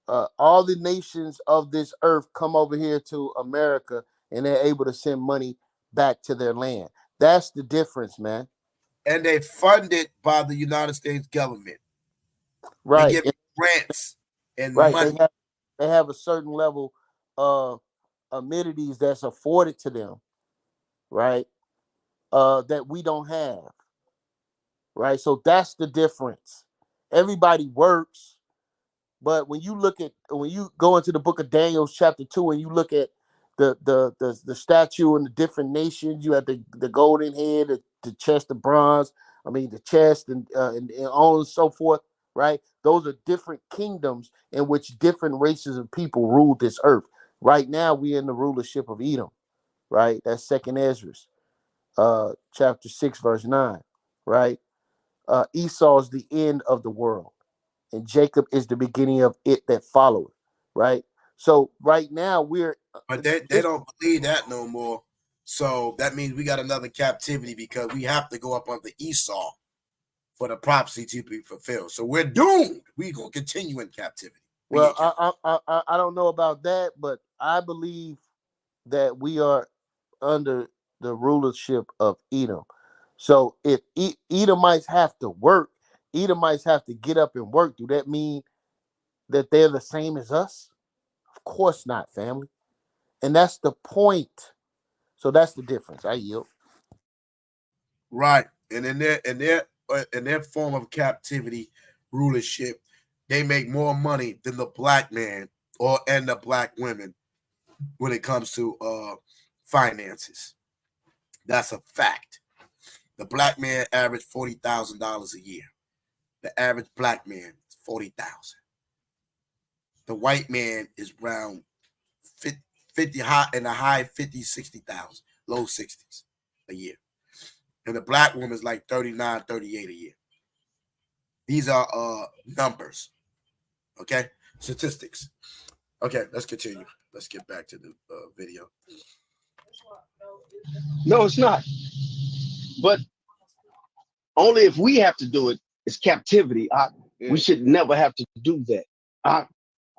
the nations of this earth come over here to America and they're able to send money back to their land. That's the difference, man. And they're funded by the United States government. Right. They get grants and right. money. They have a certain level of amenities that's afforded to them, right? That we don't have, right? So that's the difference. Everybody works, but when you go into the book of Daniel, chapter 2, and you look at the statue and the different nations, you have the golden head, the chest of bronze, the chest and on and so forth, right? Those are different kingdoms in which different races of people ruled this earth. Right now, we're in the rulership of Edom, right? That's second Ezra, chapter 6, verse 9, right? Esau is the end of the world, and Jacob is the beginning of it that followed, right? So right now but they don't believe that no more. So that means we got another captivity because we have to go up under Esau for the prophecy to be fulfilled. So we're doomed. We're gonna continue in captivity. Well, I don't know about that, but I believe that we are under the rulership of Edom. So if Edomites have to work, Edomites have to get up and work. Do that mean that they're the same as us? Of course not, family. And that's the point. So that's the difference. I yield. Right. And in their form of captivity rulership, they make more money than the black man and the black women when it comes to finances. That's a fact. The black man averaged $40,000 a year. The average black man is 40,000. The white man is around 50 high in the high 50, 60,000, low 60s a year. And the black woman is like 39, 38 a year. These are numbers. Okay, statistics. Okay, let's continue. Let's get back to the video. No, it's not. But only if we have to do it is captivity. We should never have to do that.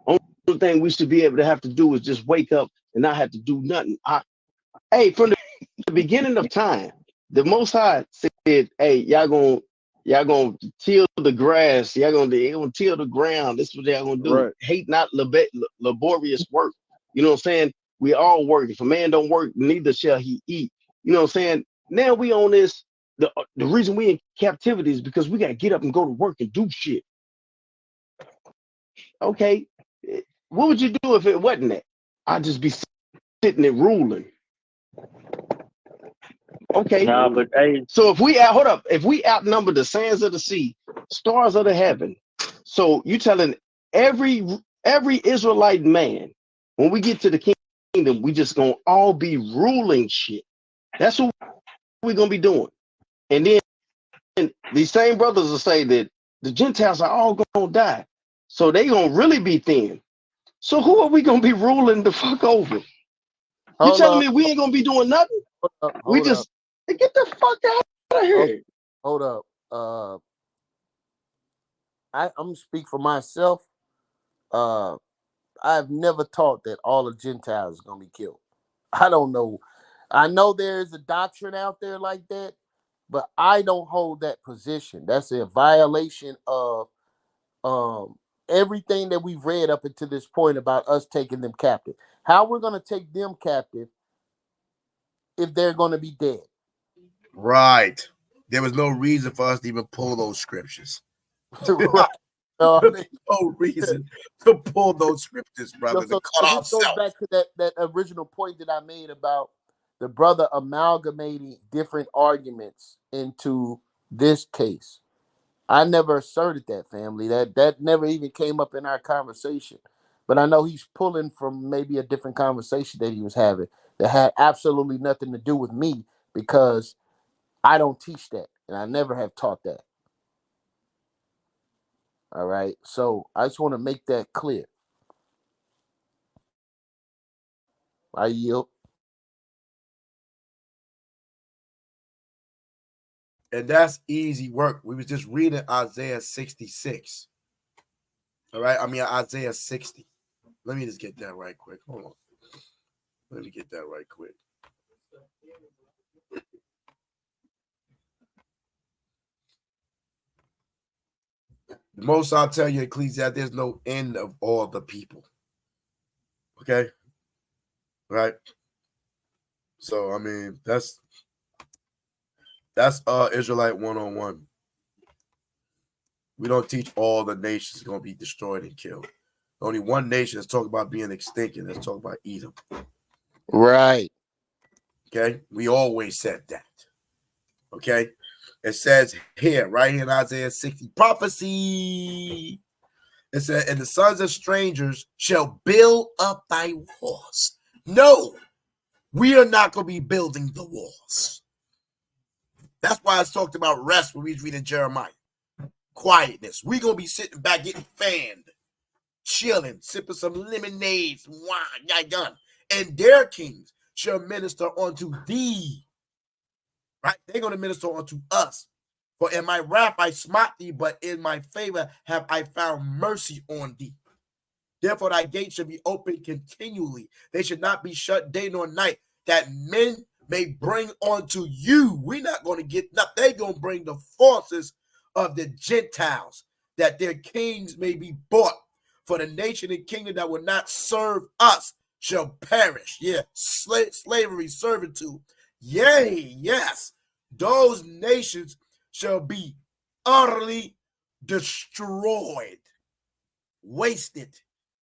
Only thing we should be able to have to do is just wake up and not have to do nothing. Hey, from the beginning of time, the Most High said, "Hey, y'all gonna till the grass. Y'all gonna till the ground. This is what y'all gonna do. Right. Hate not laborious work. You know what I'm saying? We all work. If a man don't work, neither shall he eat. You know what I'm saying? Now we on this. The reason we in captivity is because we gotta get up and go to work and do shit. Okay, what would you do if it wasn't that? I'd just be sitting there ruling. Okay. Nah, but hey, So if we if we outnumber the sands of the sea, stars of the heaven, so you telling every Israelite man, when we get to the kingdom, we just gonna all be ruling shit. That's what we're gonna be doing. And then these same brothers will say that the Gentiles are all gonna die, so they gonna really be thin. So who are we gonna be ruling the fuck over? You telling me we ain't gonna be doing nothing? We just get the fuck out of here. Okay, hold up. I'm gonna speak for myself. I've never taught that all the Gentiles are gonna be killed. I don't know. I know there is a doctrine out there like that, but I don't hold that position. That's a violation of everything that we've read up until this point about us taking them captive. How we're gonna take them captive if they're gonna be dead? Right. There was no reason for us to even pull those scriptures. Right. No reason to pull those scriptures, brother. So to cut this goes ourselves. back to that original point that I made about the brother amalgamating different arguments into this case. I never asserted that, family. That never even came up in our conversation. But I know he's pulling from maybe a different conversation that he was having that had absolutely nothing to do with me, because I don't teach that and I never have taught that. All right. So I just want to make that clear. I yield. And that's easy work. We was just reading Isaiah 66. All right. I mean, Isaiah 60. Let me just get that right quick. Hold on. Let me get that right quick. The most I'll tell you, Ecclesiastes, there's no end of all the people. Okay. Right. So, I mean, that's Israelite 101. We don't teach all the nations going to be destroyed and killed. Only one nation is talking about being extinct, and that's talking about Edom. Right. Okay. We always said that. Okay. It says here, right here in Isaiah 60, prophecy. It said, and the sons of strangers shall build up thy walls. No, we are not going to be building the walls. That's why it's talked about rest when we was reading Jeremiah. Quietness. We're going to be sitting back getting fanned, chilling, sipping some lemonade, some wine, and their kings shall minister unto thee. Right? They're going to minister unto us. For in my wrath I smite thee, but in my favor have I found mercy on thee. Therefore thy gates should be open continually. They should not be shut day nor night, that men may bring unto you. We're not going to get nothing. They're going to bring the forces of the Gentiles, that their kings may be bought. For the nation and kingdom that will not serve us shall perish. Yeah, slavery, servitude. Yea, yes, those nations shall be utterly destroyed, wasted,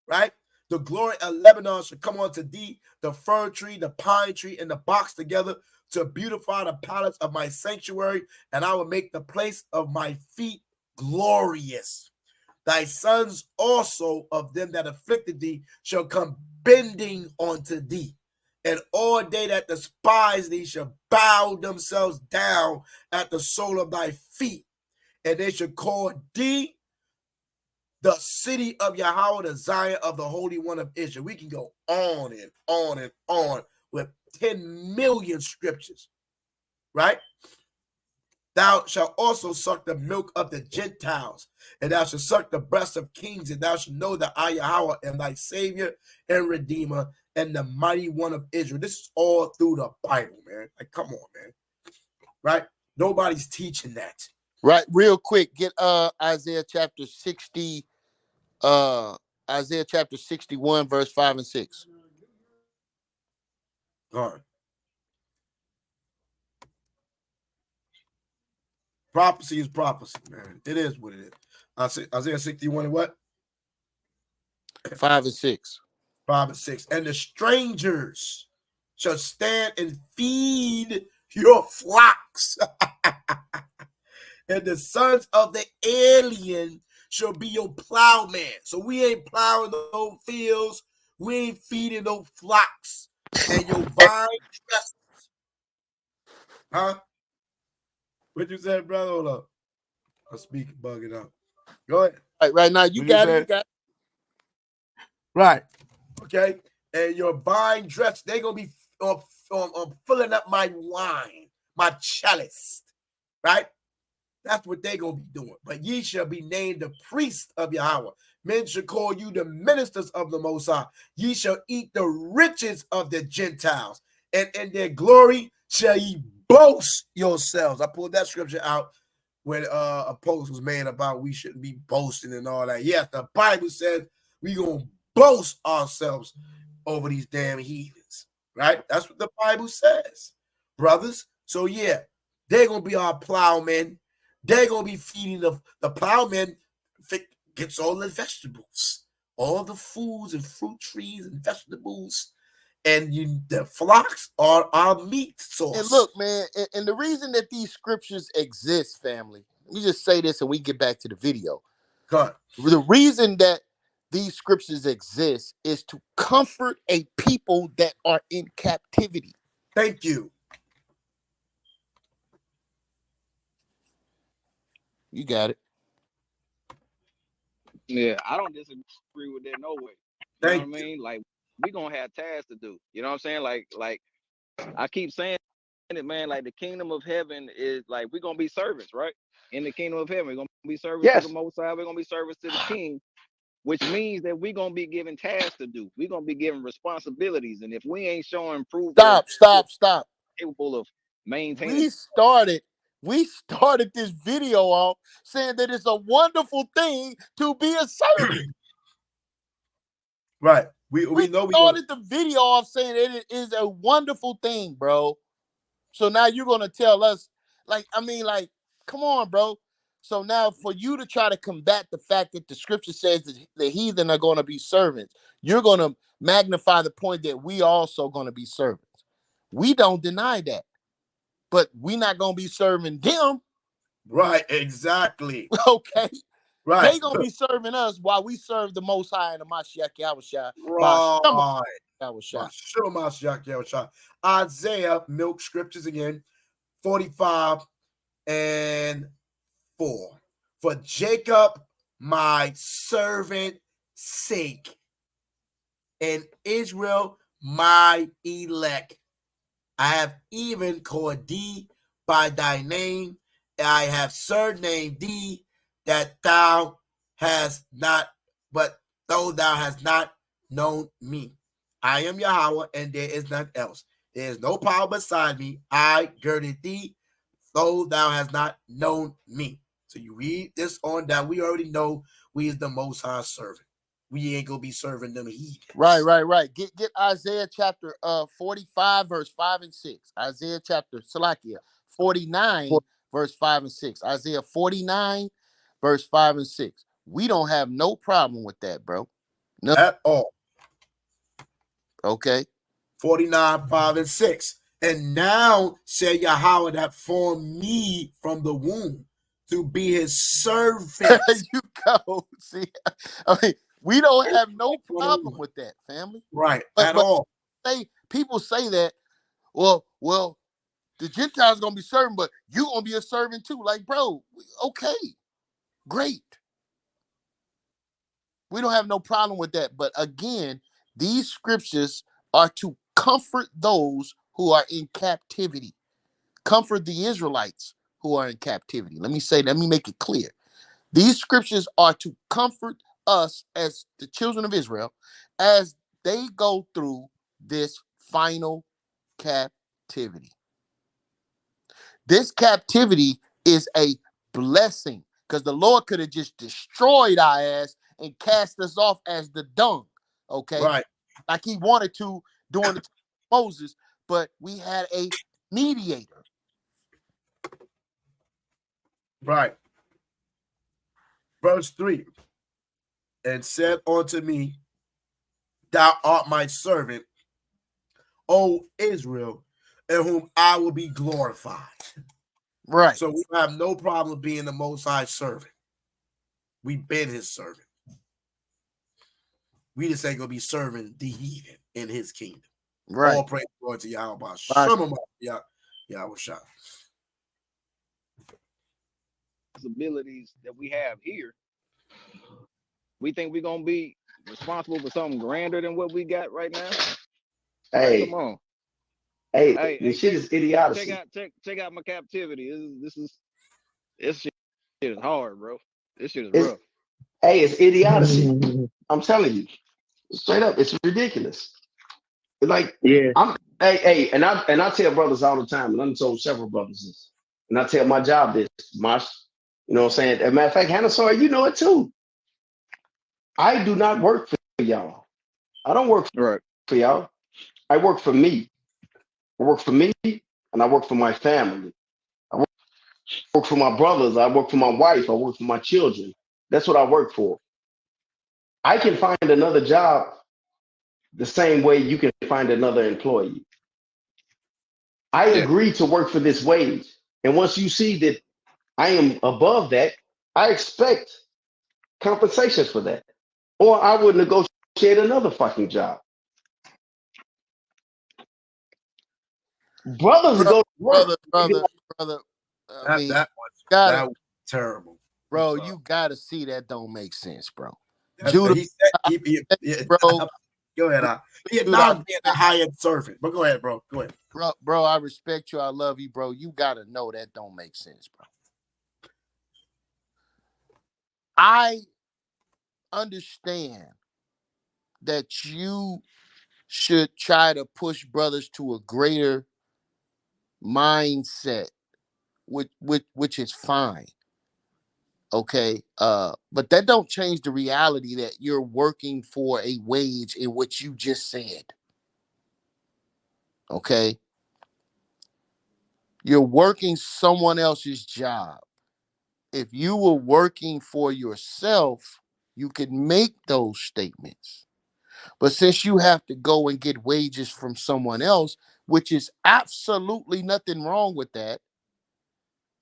right? The glory of Lebanon shall come unto thee, the fir tree, the pine tree, and the box together to beautify the palace of my sanctuary, and I will make the place of my feet glorious. Thy sons also of them that afflicted thee shall come bending unto thee, and all they that despise thee shall bow themselves down at the sole of thy feet, and they shall call thee the city of Yahweh, the Zion of the Holy One of Israel. We can go on and on and on with 10 million scriptures, right? Thou shalt also suck the milk of the Gentiles, and thou shalt suck the breast of kings, and thou shalt know that I, Yahweh, am thy Savior and Redeemer and the mighty one of Israel. This is all through the Bible, man. Like, come on, man. Right? Nobody's teaching that. Right, real quick, get Isaiah chapter 60, Isaiah chapter 61, verse 5 and 6. All right. Prophecy is prophecy, man. It is what it is. Isaiah 61 and what? 5 and 6. 5 and 6. And the strangers shall stand and feed your flocks. And the sons of the alien shall be your plowman. So we ain't plowing no fields. We ain't feeding no flocks. And your vine dressers. Huh? What you said, brother? Hold up. I'm speaking, bugging out. Go ahead. Right now, you got it. You got it. Right. Okay. And your vine dress, they're going to be filling up my wine, my chalice. Right? That's what they're going to be doing. But ye shall be named the priest of Yahweh. Men shall call you the ministers of the Most High. Ye shall eat the riches of the Gentiles. And in their glory shall ye boast yourselves. I pulled that scripture out when a post was made about we shouldn't be boasting and all that. Yes, the Bible says we're going to boast ourselves over these damn heathens, right? That's what the Bible says, brothers. So yeah, they're going to be our plowmen. They're going to be feeding the plowmen gets all the vegetables, all the foods and fruit trees and vegetables, and the flocks are our meat source. And look, man, and the reason that these scriptures exist, family, let me just say this and we get back to the video. God. The reason that these scriptures exist is to comfort a people that are in captivity. Thank you. You got it. Yeah, I don't disagree with that no way. You know what I mean? Like, we gonna have tasks to do. You know what I'm saying? Like I keep saying it, man. Like, the kingdom of heaven is like we're gonna be servants, right? In the kingdom of heaven, we're gonna be servants to the Most High. We're gonna be servants to the King, which means that we're gonna be given tasks to do. We're gonna be given responsibilities, and if we ain't showing proof that Stop. capable of maintaining, we started this video off saying that it's a wonderful thing to be a servant. Right. We know we started the video off saying it is a wonderful thing, bro. So now you're gonna tell us, come on, bro. So now for you to try to combat the fact that the scripture says that the heathen are going to be servants, you're going to magnify the point that we also going to be servants. We don't deny that, but we're not going to be serving them. Right, exactly. Okay. Right. They going to be serving us while we serve the Most High and the MASHAYACH. Right. Isaiah, milk scriptures again, 45 and 4. For Jacob, my servant sake, and Israel, my elect. I have even called thee by thy name. I have surnamed thee that thou hast not, but though thou hast not known me. I am Yahweh, and there is none else. There is no power beside me. I girded thee, though thou hast not known me. So you read this on down. We already know we is the Most High servant. We ain't gonna be serving them heathens. Right. Get Isaiah chapter 45, verse 5 and 6. Isaiah chapter 49, verse 5 and 6. Isaiah 49, verse 5 and 6. We don't have no problem with that, bro. No. At all. Okay. 49, 5 and 6. And now say Yahweh that formed me from the womb to be his servant. You go. See, I mean, we don't have no problem with that, family. Right. At all. People say that, well, the Gentiles gonna be serving, but you gonna be a servant too. Like, bro, okay, great. We don't have no problem with that. But again, these scriptures are to comfort those who are in captivity. Comfort the Israelites who are in captivity. Let me make it clear. These scriptures are to comfort us as the children of Israel as they go through this final captivity. This captivity is a blessing because the Lord could have just destroyed our ass and cast us off as the dung, okay? Right. Like he wanted to during the time of Moses, but we had a mediator. Right. Verse 3. And said unto me, thou art my servant, O Israel, in whom I will be glorified. Right. So we have no problem being the Most High servant. We've been his servant. We just ain't going to be serving the heathen in his kingdom. Right. All praise the Lord to YAHAWASHI. YAHAWASHI. Abilities that we have here, we think we're gonna be responsible for something grander than what we got right now. Hey, come on. Hey, this shit is idiocy. Check out my captivity. This shit is hard, bro. This shit is rough. Hey, it's idiocy. I'm telling you, straight up, it's ridiculous. Like, Yeah. and I tell brothers all the time, and I've told several brothers this, and I tell my job this, Mosh. You know what I'm saying? As a matter of fact, Hannah, sorry, you know it too. I do not work for y'all. I don't work for y'all. I work for me. I work for me, and I work for my family. I work for my brothers. I work for my wife. I work for my children. That's what I work for. I can find another job the same way you can find another employee. I agree to work for this wage. And once you see that I am above that, I expect compensation for that. Or I would negotiate another fucking job. Brothers go to work. Brother. I mean, that was terrible. Bro, you gotta see that don't make sense, bro. Judah, bro. Go ahead. He acknowledged being a hired servant. But go ahead, bro. Go ahead. Bro, I respect you. I love you, bro. You gotta know that don't make sense, bro. I understand that you should try to push brothers to a greater mindset, which is fine. Okay. But that don't change the reality that you're working for a wage in which you just said. Okay. You're working someone else's job. If you were working for yourself, you could make those statements. But since you have to go and get wages from someone else, which is absolutely nothing wrong with that,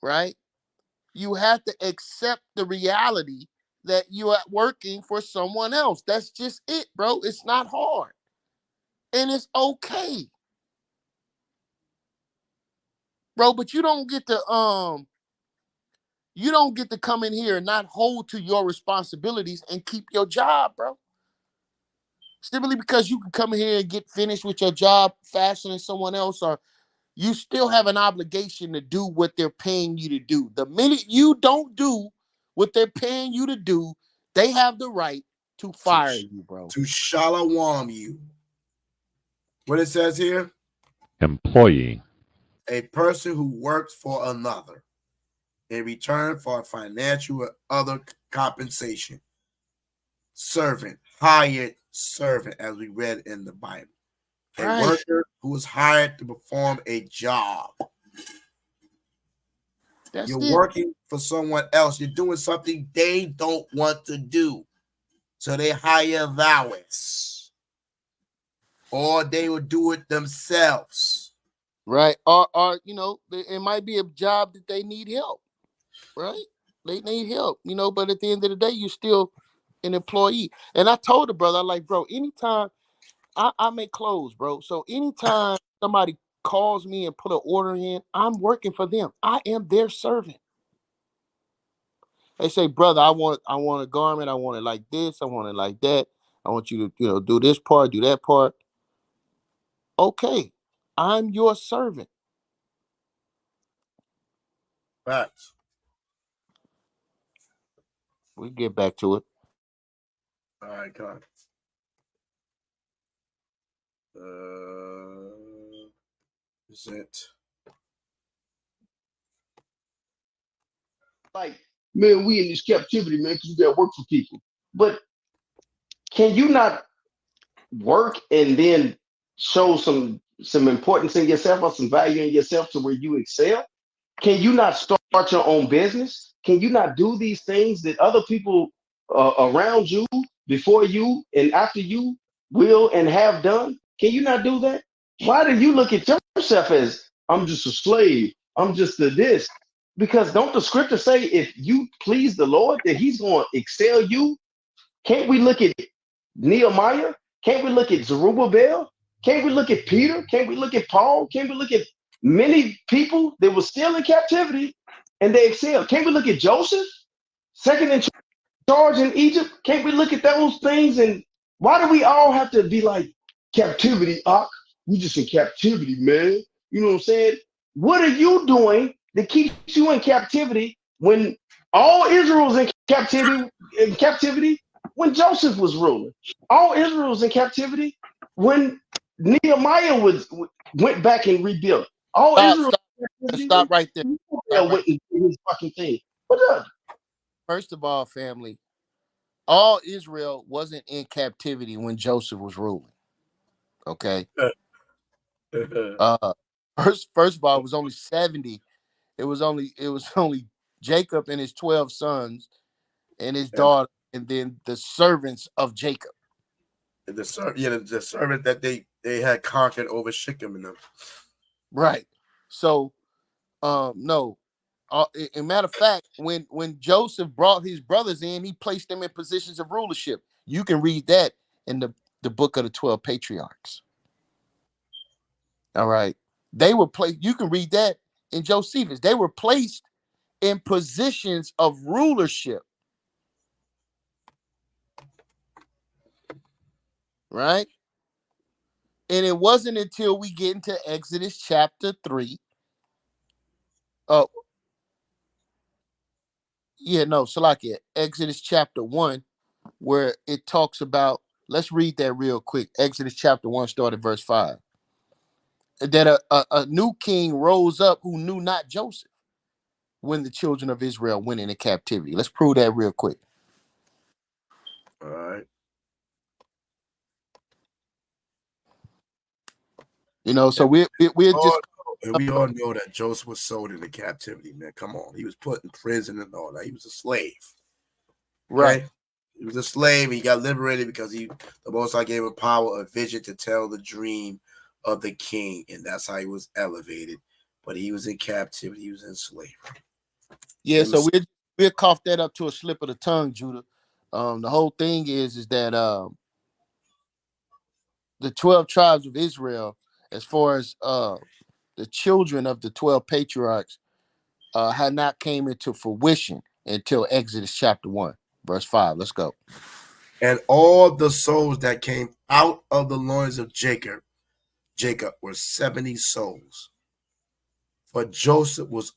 right? You have to accept the reality that you are working for someone else. That's just it, bro. It's not hard. And it's okay. Bro, but you don't get to come in here and not hold to your responsibilities and keep your job, bro. Simply because you can come in here and get finished with your job faster than someone else, or you still have an obligation to do what they're paying you to do. The minute you don't do what they're paying you to do, they have the right to fire you, bro. To shalom you. What it says here? Employee. A person who works for another in return for financial or other compensation. Servant, hired servant, as we read in the Bible. A worker who is hired to perform a job. You're working for someone else. You're doing something they don't want to do. So they hire thouists. Or they will do it themselves. Right. Or it might be a job that they need help. Right? They need help, but at the end of the day, you're still an employee. And I told the brother, bro, anytime I make clothes, bro. So anytime somebody calls me and put an order in, I'm working for them. I am their servant. They say, brother, I want a garment. I want it like this. I want it like that. I want you to, do this part, do that part. Okay, I'm your servant. Facts. We get back to it. All right, come on. Is it? Like, man, we in this captivity, man, because you got to work for people. But can you not work and then show some importance in yourself or some value in yourself to where you excel? Can you not start your own business? Can you not do these things that other people around you, before you and after you, will and have done? Can you not do that? Why do you look at yourself as, I'm just a slave, I'm just a this? Because don't the scripture say if you please the Lord that he's going to excel you? Can't we look at Nehemiah? Can't we look at Zerubbabel? Can't we look at Peter? Can't we look at Paul? Can't we look at many people that were still in captivity and they excelled? Can't we look at Joseph, second in charge in Egypt? Can't we look at those things? And why do we all have to be like captivity? We just in captivity, man. You know what I'm saying? What are you doing that keeps you in captivity when all Israel was in captivity? In captivity when Joseph was ruling, all Israel was in captivity when Nehemiah went back and rebuilt. All Stop, Israel stop, in captivity stop right there. when Stop Nehemiah right went and did his fucking thing. What up? First of all, family, all Israel wasn't in captivity when Joseph was ruling. Okay. Uh first of all, it was only 70. It was only Jacob and his 12 sons and his And daughter, and then the servants of Jacob. the servant that they had conquered over Shechem and them. Right. So no. In matter of fact, when Joseph brought his brothers in, he placed them in positions of rulership. You can read that in the book of the 12 patriarchs. All right. They were placed, you can read that in Josephus. They were placed in positions of rulership. Right. And it wasn't until we get into Exodus chapter 3. Oh, yeah, no, Salakia, Exodus chapter 1, where it talks about, let's read that real quick. Exodus chapter 1, start at verse 5. That a new king rose up who knew not Joseph when the children of Israel went into captivity. Let's prove that real quick. All right. So we're just We all know that Joseph was sold into captivity, man. Come on. He was put in prison and all that. He was a slave. right. Okay? He was a slave. He got liberated because the Most High gave him power, a vision to tell the dream of the king, and that's how he was elevated. But he was in captivity. He was in slavery. Yeah, so we'll cough that up to a slip of the tongue, Judah. The whole thing is that the 12 tribes of Israel, as far as the children of the 12 patriarchs, had not came into fruition until Exodus chapter 1, verse 5. Let's go. And all the souls that came out of the loins of Jacob were 70 souls. For Joseph was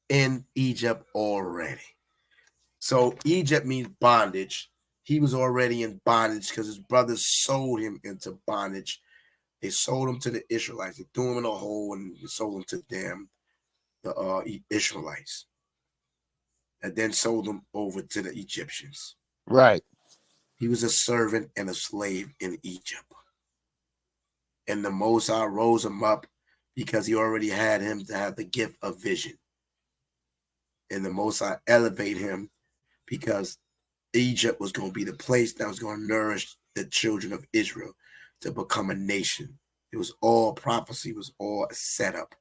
in Egypt already. So Egypt means bondage. He was already in bondage because his brothers sold him into bondage. They sold him to the Israelites. They threw him in a hole and sold him to the Israelites. And then sold him over to the Egyptians. Right. He was a servant and a slave in Egypt. And the Most High rose him up because he already had him to have the gift of vision. And the Most High elevate him because Egypt was going to be the place that was going to nourish the children of Israel to become a nation. It was all prophecy, it was all a setup.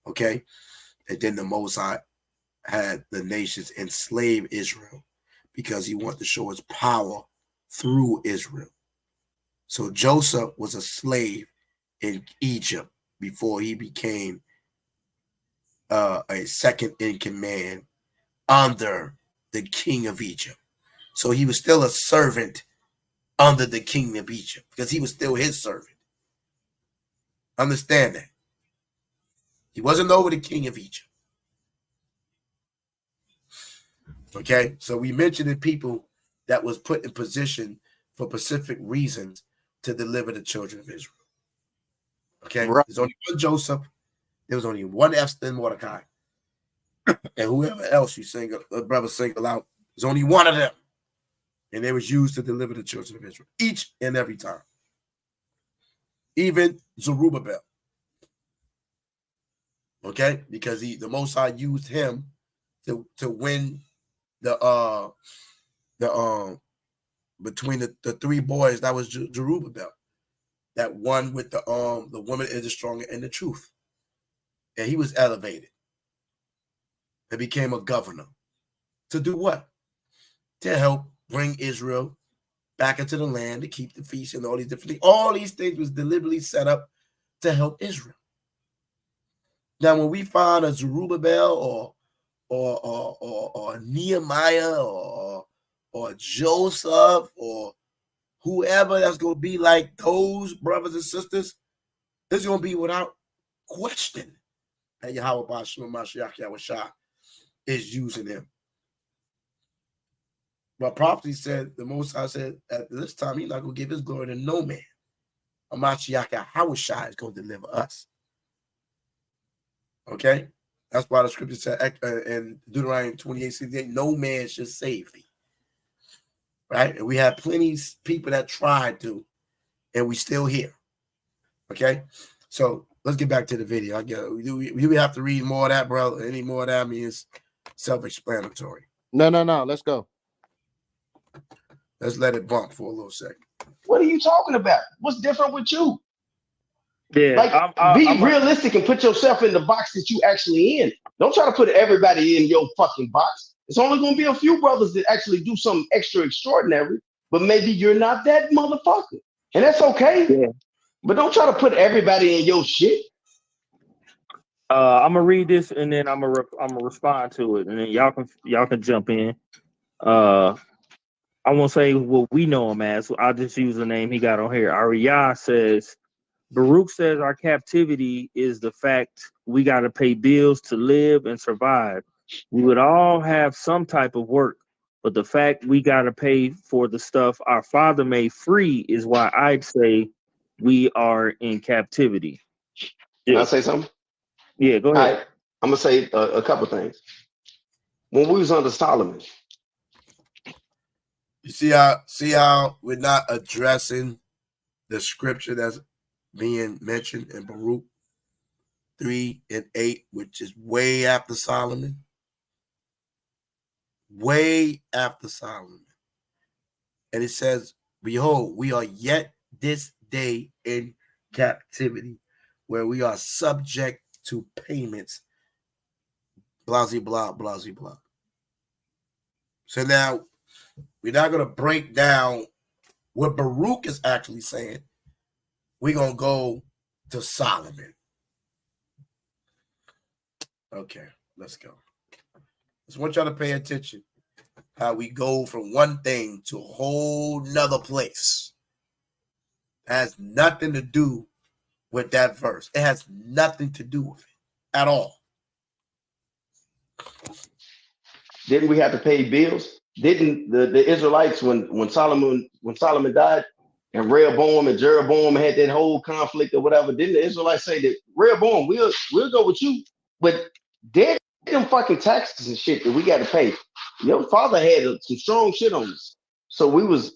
Okay? And then the Most High had the nations enslave Israel because he wanted to show his power through Israel. So Joseph was a slave in Egypt before he became a second in command under the king of Egypt. So he was still a servant under the king of Egypt because he was still his servant. Understand that. He wasn't over the king of Egypt. Okay, so we mentioned the people that was put in position for specific reasons to deliver the children of Israel. Okay, Right. there's only one Joseph. There was only one Esther and Mordecai. And whoever else you brother single out, there's only one of them. And they was used to deliver the children of Israel each and every time. Even Zerubbabel. Okay, because the Most High used him to win the between the three boys. That was Zerubbabel, that one with the woman is the stronger and the truth, and he was elevated and became a governor to do what? To help bring Israel back into the land, to keep the feast and all these different things. All these things was deliberately set up to help Israel. Now, when we find a Zerubbabel or Nehemiah or Joseph or whoever that's going to be like those brothers and sisters, it's going to be without question that YAHAWASHI is using him. But prophecy said, the Most High said, at this time, he's not going to give his glory to no man. MASHAYACH YAHAWASHI is going to deliver us. Okay? That's why the scripture said in Deuteronomy 28:68, no man should save thee. Right? And we have plenty of people that tried to, and we still here. Okay? So let's get back to the video. We have to read more of that, brother. Any more of that means self-explanatory. No. Let's go. Let's let it bump for a little second. What are you talking about? What's different with you? Yeah, Like, be realistic and put yourself in the box that you actually in. Don't try to put everybody in your fucking box. It's only going to be a few brothers that actually do something extra extraordinary, but maybe you're not that motherfucker. And that's okay. Yeah. But don't try to put everybody in your shit. I'm gonna read this and then I'm gonna respond to it, and then y'all can jump in. I won't say what we know him as. So I'll just use the name he got on here. Ariah says, Baruch says our captivity is the fact we got to pay bills to live and survive. We would all have some type of work, but the fact we got to pay for the stuff our father made free is why I'd say we are in captivity. Can I say something? Yeah, go ahead. Right. I'm going to say a couple things. When we was under Solomon, you see how we're not addressing the scripture that's being mentioned in Baruch 3 and 8, which is way after Solomon. Way after Solomon. And it says, behold, we are yet this day in captivity, where we are subject to payments, blah, blah, blah, blah. So now we're not going to break down what Baruch is actually saying. We're going to go to Solomon. Okay, let's go. Just want y'all to pay attention how we go from one thing to a whole nother place. It has nothing to do with that verse. It has nothing to do with it at all. didn't we have to pay bills? Didn't the Israelites when Solomon died and Rehoboam and Jeroboam had that whole conflict or whatever? Didn't the Israelites say that Rehoboam we'll go with you, but did them fucking taxes and shit that we got to pay? Your father had some strong shit on us, so was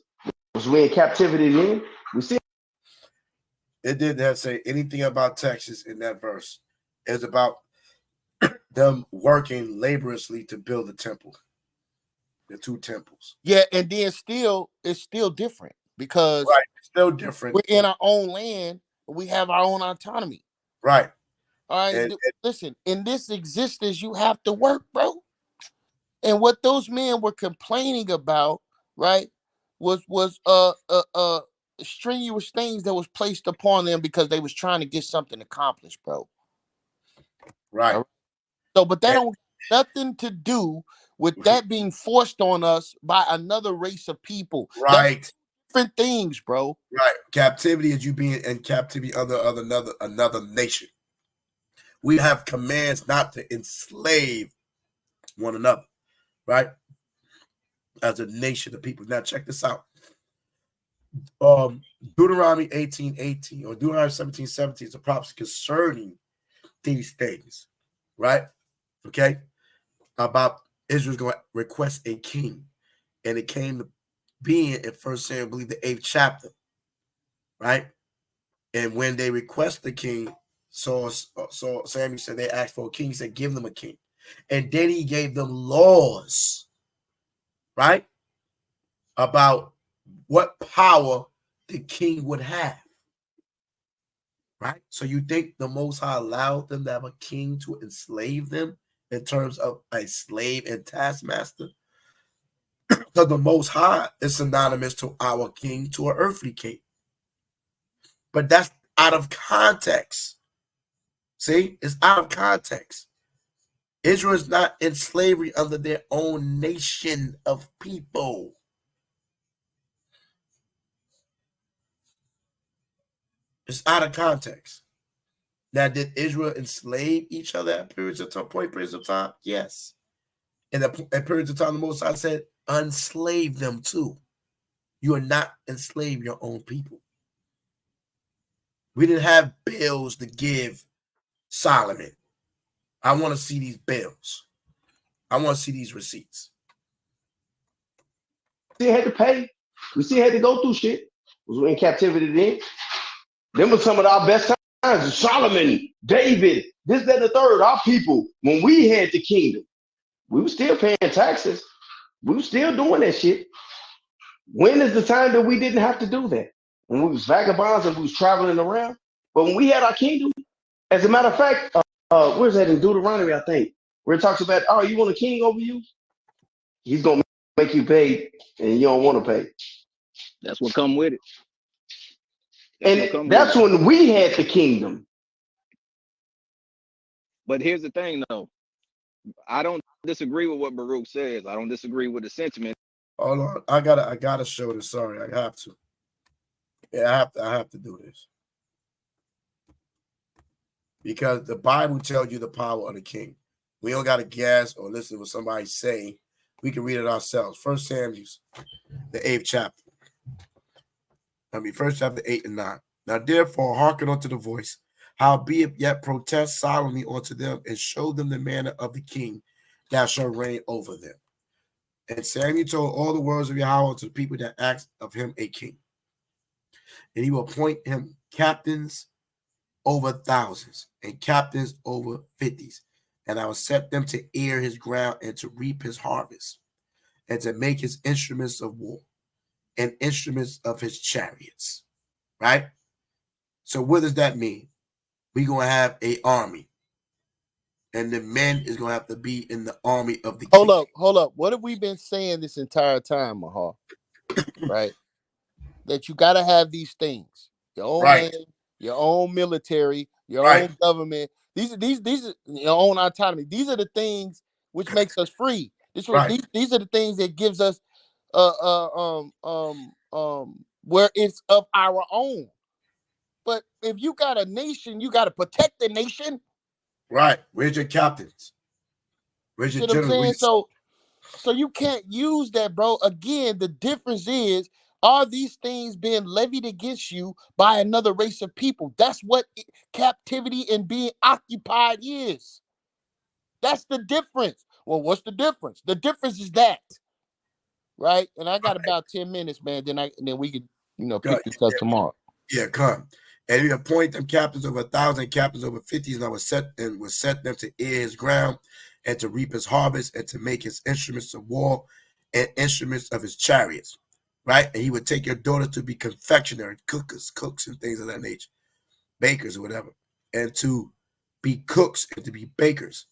we in captivity then? We see it didn't say anything about taxes in that verse. It's about them working laboriously to build the temple, the two temples. Yeah, and then it's still different because right, it's still different. We're in our own land. We have our own autonomy. Right. All right. Listen, in this existence, you have to work, bro. And what those men were complaining about, right, was strenuous things that was placed upon them because they was trying to get something accomplished, bro. Right. So, but that don't have nothing to do with that being forced on us by another race of people. That's Right. different things, bro. Right. Captivity is you being in captivity under another nation. We have commands not to enslave one another, right? As a nation of people. Now check this out. Deuteronomy 18:18 or Deuteronomy 17:17 is a prophecy concerning these things, right? Okay, about Israel's going to request a king, and it came to being in 1 Samuel, I believe the 8th chapter, right? And when they request the king, so Samuel said they asked for a king. He said, "Give them a king," and then he gave them laws, right, about what power the king would have. Right? So you think the Most High allowed them to have a king to enslave them in terms of a slave and taskmaster? Because the Most High is synonymous to our king, to an earthly king. But that's out of context. See? It's out of context. Israel is not in slavery under their own nation of people. It's out of context. Now, did Israel enslave each other at periods of time? Yes. And at periods of time, the Most High said, unslave them too. You are not enslave your own people. We didn't have bills to give Solomon. I want to see these bills. I want to see these receipts. We still had to pay. We still had to go through shit. We were in captivity then. Them were some of our best times. Solomon, David, this, that, and the third. Our people, when we had the kingdom, we were still paying taxes. We were still doing that shit. When is the time that we didn't have to do that? When we was vagabonds and we was traveling around. But when we had our kingdom, as a matter of fact, where's that in Deuteronomy, I think, where it talks about, oh, you want a king over you? He's going to make you pay and you don't want to pay. That's what come with it. And that's when we had the kingdom. But here's the thing, though. I don't disagree with what Baruch says. I don't disagree with the sentiment. Hold on. I gotta show this. Sorry, I have to. Yeah, I have to do this. Because the Bible tells you the power of the king. We don't gotta guess or listen to what somebody say. We can read it ourselves. 1 Samuel, the 8th chapter. First chapter 8 and 9. Now therefore hearken unto the voice. Howbeit yet protest solemnly unto them, and show them the manner of the king that shall reign over them. And Samuel told all the words of Yahweh to the people that asked of him a king. And he will appoint him captains over thousands and captains over 50s. And I will set them to ear his ground and to reap his harvest and to make his instruments of war and instruments of his chariots. Right? So what does that mean? We're going to have an army. And the men is going to have to be in the army of the king. Hold up. What have we been saying this entire time, Mahal? Right? That you got to have these things. Your own land, your own military, your own government. These are your own autonomy. These are the things which makes us free. These are the things that gives us where it's of our own. But if you got a nation, you got to protect the nation. Right. Where's your captains? Where's your generals? So you can't use that, bro. Again, the difference is, are these things being levied against you by another race of people? That's what captivity and being occupied is. That's the difference. Well, what's the difference? The difference is that, right? And I got about 10 minutes, man. Then we could, pick this up tomorrow. Yeah, come. And he appoint them captains over 1,000, captains over 50s, and I was set them to ear his ground and to reap his harvest and to make his instruments of war and instruments of his chariots. Right? And he would take your daughter to be confectioners, cooks and things of that nature, bakers or whatever, and to be cooks and to be bakers.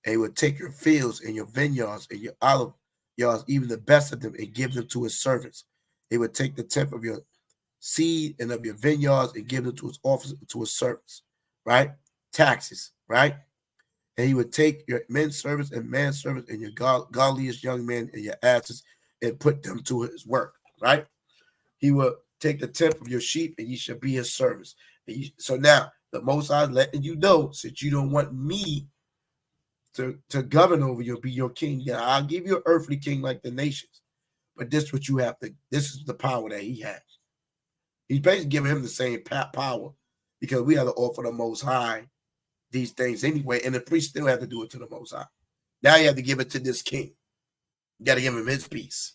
And he would take your fields and your vineyards and your olive yards, even the best of them, and give them to his servants. He would take the tenth of your seed and of your vineyards and give them to his office, to his servants, right? Taxes, right? And he would take your men servants and man servants and your godliest young men and your asses and put them to his work, right? He will take the tenth of your sheep and ye shall be his servants. So now the Most High is letting you know, since you don't want me to govern over you, be your king. Yeah, I'll give you an earthly king like the nations. But this is what you have to, this is the power that he has. He's basically giving him the same power because we have to offer the Most High these things anyway, and the priest still have to do it to the Most High. Now you have to give it to this king. You got to give him his piece.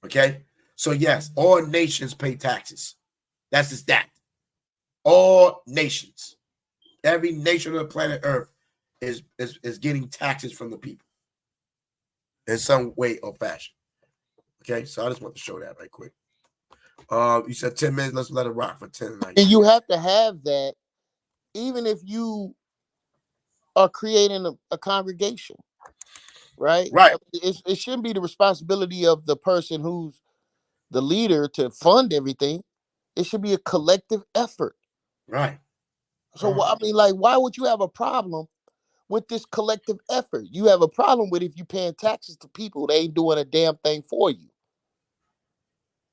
Okay? So yes, all nations pay taxes. That's just that. All nations. Every nation on the planet Earth is getting taxes from the people in some way or fashion. Okay, so I just want to show that right quick. You said 10 minutes. Let's let it rock for 10 minutes. And you have to have that, even if you are creating a congregation, right? Right. It shouldn't be the responsibility of the person who's the leader to fund everything. It should be a collective effort. Right. So I mean, like, why would you have a problem with this collective effort? You have a problem with if you paying taxes to people, they ain't doing a damn thing for you.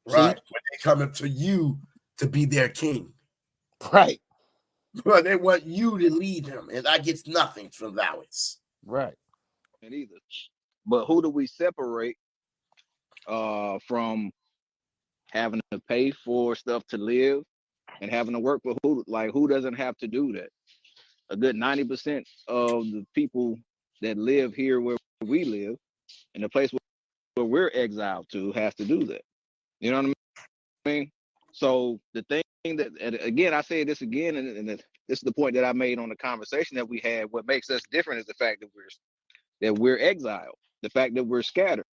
Right. See? When they coming to you to be their king. Right. But they want you to lead them, and I get nothing from thous. Right. And either. But who do we separate from having to pay for stuff to live and having to work for who doesn't have to do that? A good 90% of the people that live here where we live, in the place where we're exiled to, has to do that. You know what I mean? So the thing that, and again, I say this again, and this is the point that I made on the conversation that we had. What makes us different is the fact that we're exiled, the fact that we're scattered.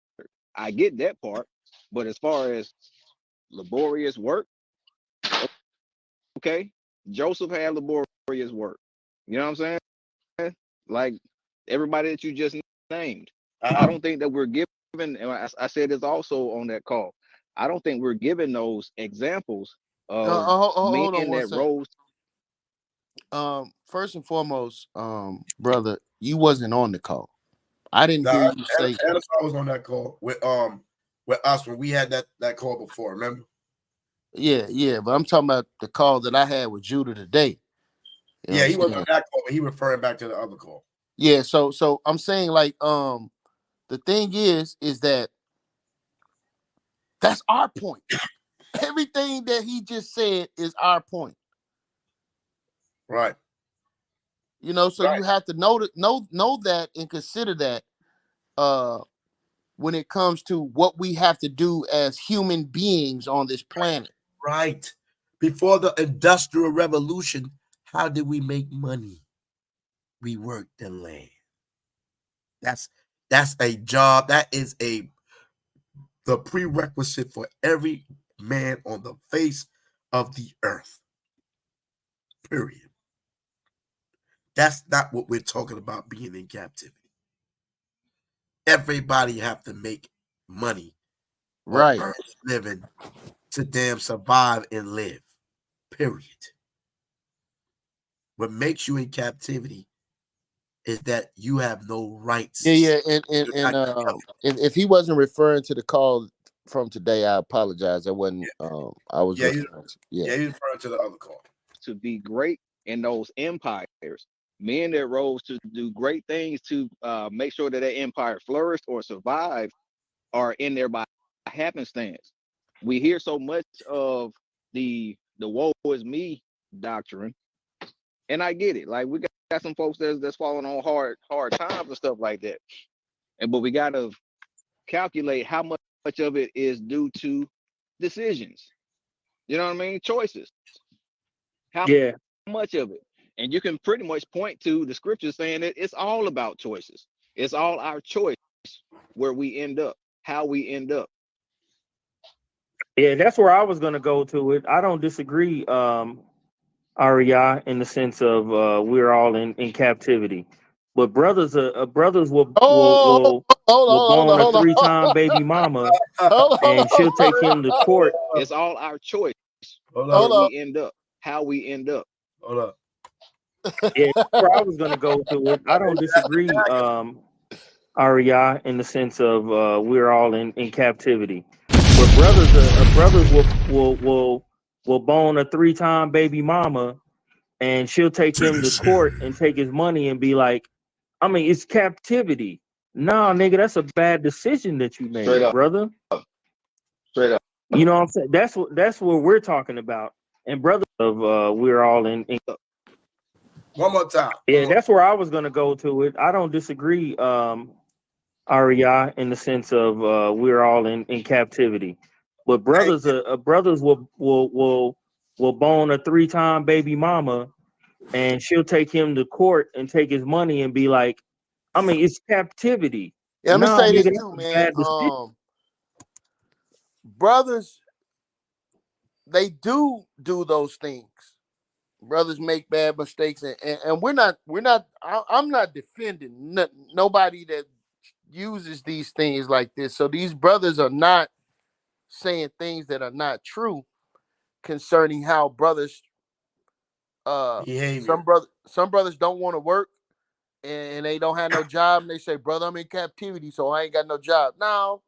I get that part, but as far as laborious work, okay, Joseph had laborious work. You know what I'm saying? Like everybody that you just named. I don't think that we're given, and I said this also on that call, I don't think we're given those examples of hold on men one that second. rose. First and foremost, brother, you wasn't on the call. I didn't hear you say. I was on that call with us when we had that call before. Remember? Yeah, but I'm talking about the call that I had with Judah today. You know he wasn't on that call, but he referring back to the other call. Yeah, so I'm saying, like, the thing is that that's our point. Everything that he just said is our point. Right. You know, so you have to know that and consider that when it comes to what we have to do as human beings on this planet. Right. Before the Industrial Revolution, how did we make money? We worked the land. That's a job. That is the prerequisite for every man on the face of the earth. Period. That's not what we're talking about being in captivity. Everybody have to make money, right? Or earn a living to damn survive and live. Period. What makes you in captivity is that you have no rights. Yeah, and if he wasn't referring to the call from today, I apologize. I wasn't. I was. He's referring to the other call. To be great in those empires, men that rose to do great things to make sure that their empire flourished or survived are in there by happenstance. We hear so much of the woe is me doctrine, and I get it. Like we got some folks that's falling on hard times and stuff like that, but we got to calculate how much of it is due to decisions. You know what I mean? Choices. How much of it? And you can pretty much point to the scriptures saying that it's all about choices. It's all our choice where we end up, how we end up. Yeah, that's where I was gonna go to it. I don't disagree, Arya, in the sense of we're all in captivity. But brothers will Hold go on a on. 3-time baby mama and she'll take him to court. It's all our choice where we end up, how we end up. Hold up. Yeah, that's where I was gonna go to it. I don't disagree, Aria, in the sense of we're all in captivity. But brothers will bone a 3-time baby mama, and she'll take him to court and take his money and be like, I mean, it's captivity. Nah, nigga, that's a bad decision that you Straight made, up. brother. Straight up. You know what I'm saying? That's what we're talking about. And brothers of we're all in. One more time. Yeah, that's where I was gonna go to it. I don't disagree, Aria, in the sense of we're all in captivity. But brothers will bone a 3-time baby mama, and she'll take him to court and take his money and be like, I mean, it's captivity. Yeah, let me Nah, say nigga, this that's too, a man. bad decision. Brothers, they do those things. Brothers make bad mistakes, and I'm not defending nobody that uses these things like this. So these brothers are not saying things that are not true concerning how brothers Behavior. some brothers don't want to work, and they don't have no job, and they say, brother, I'm in captivity, so I ain't got no job. No,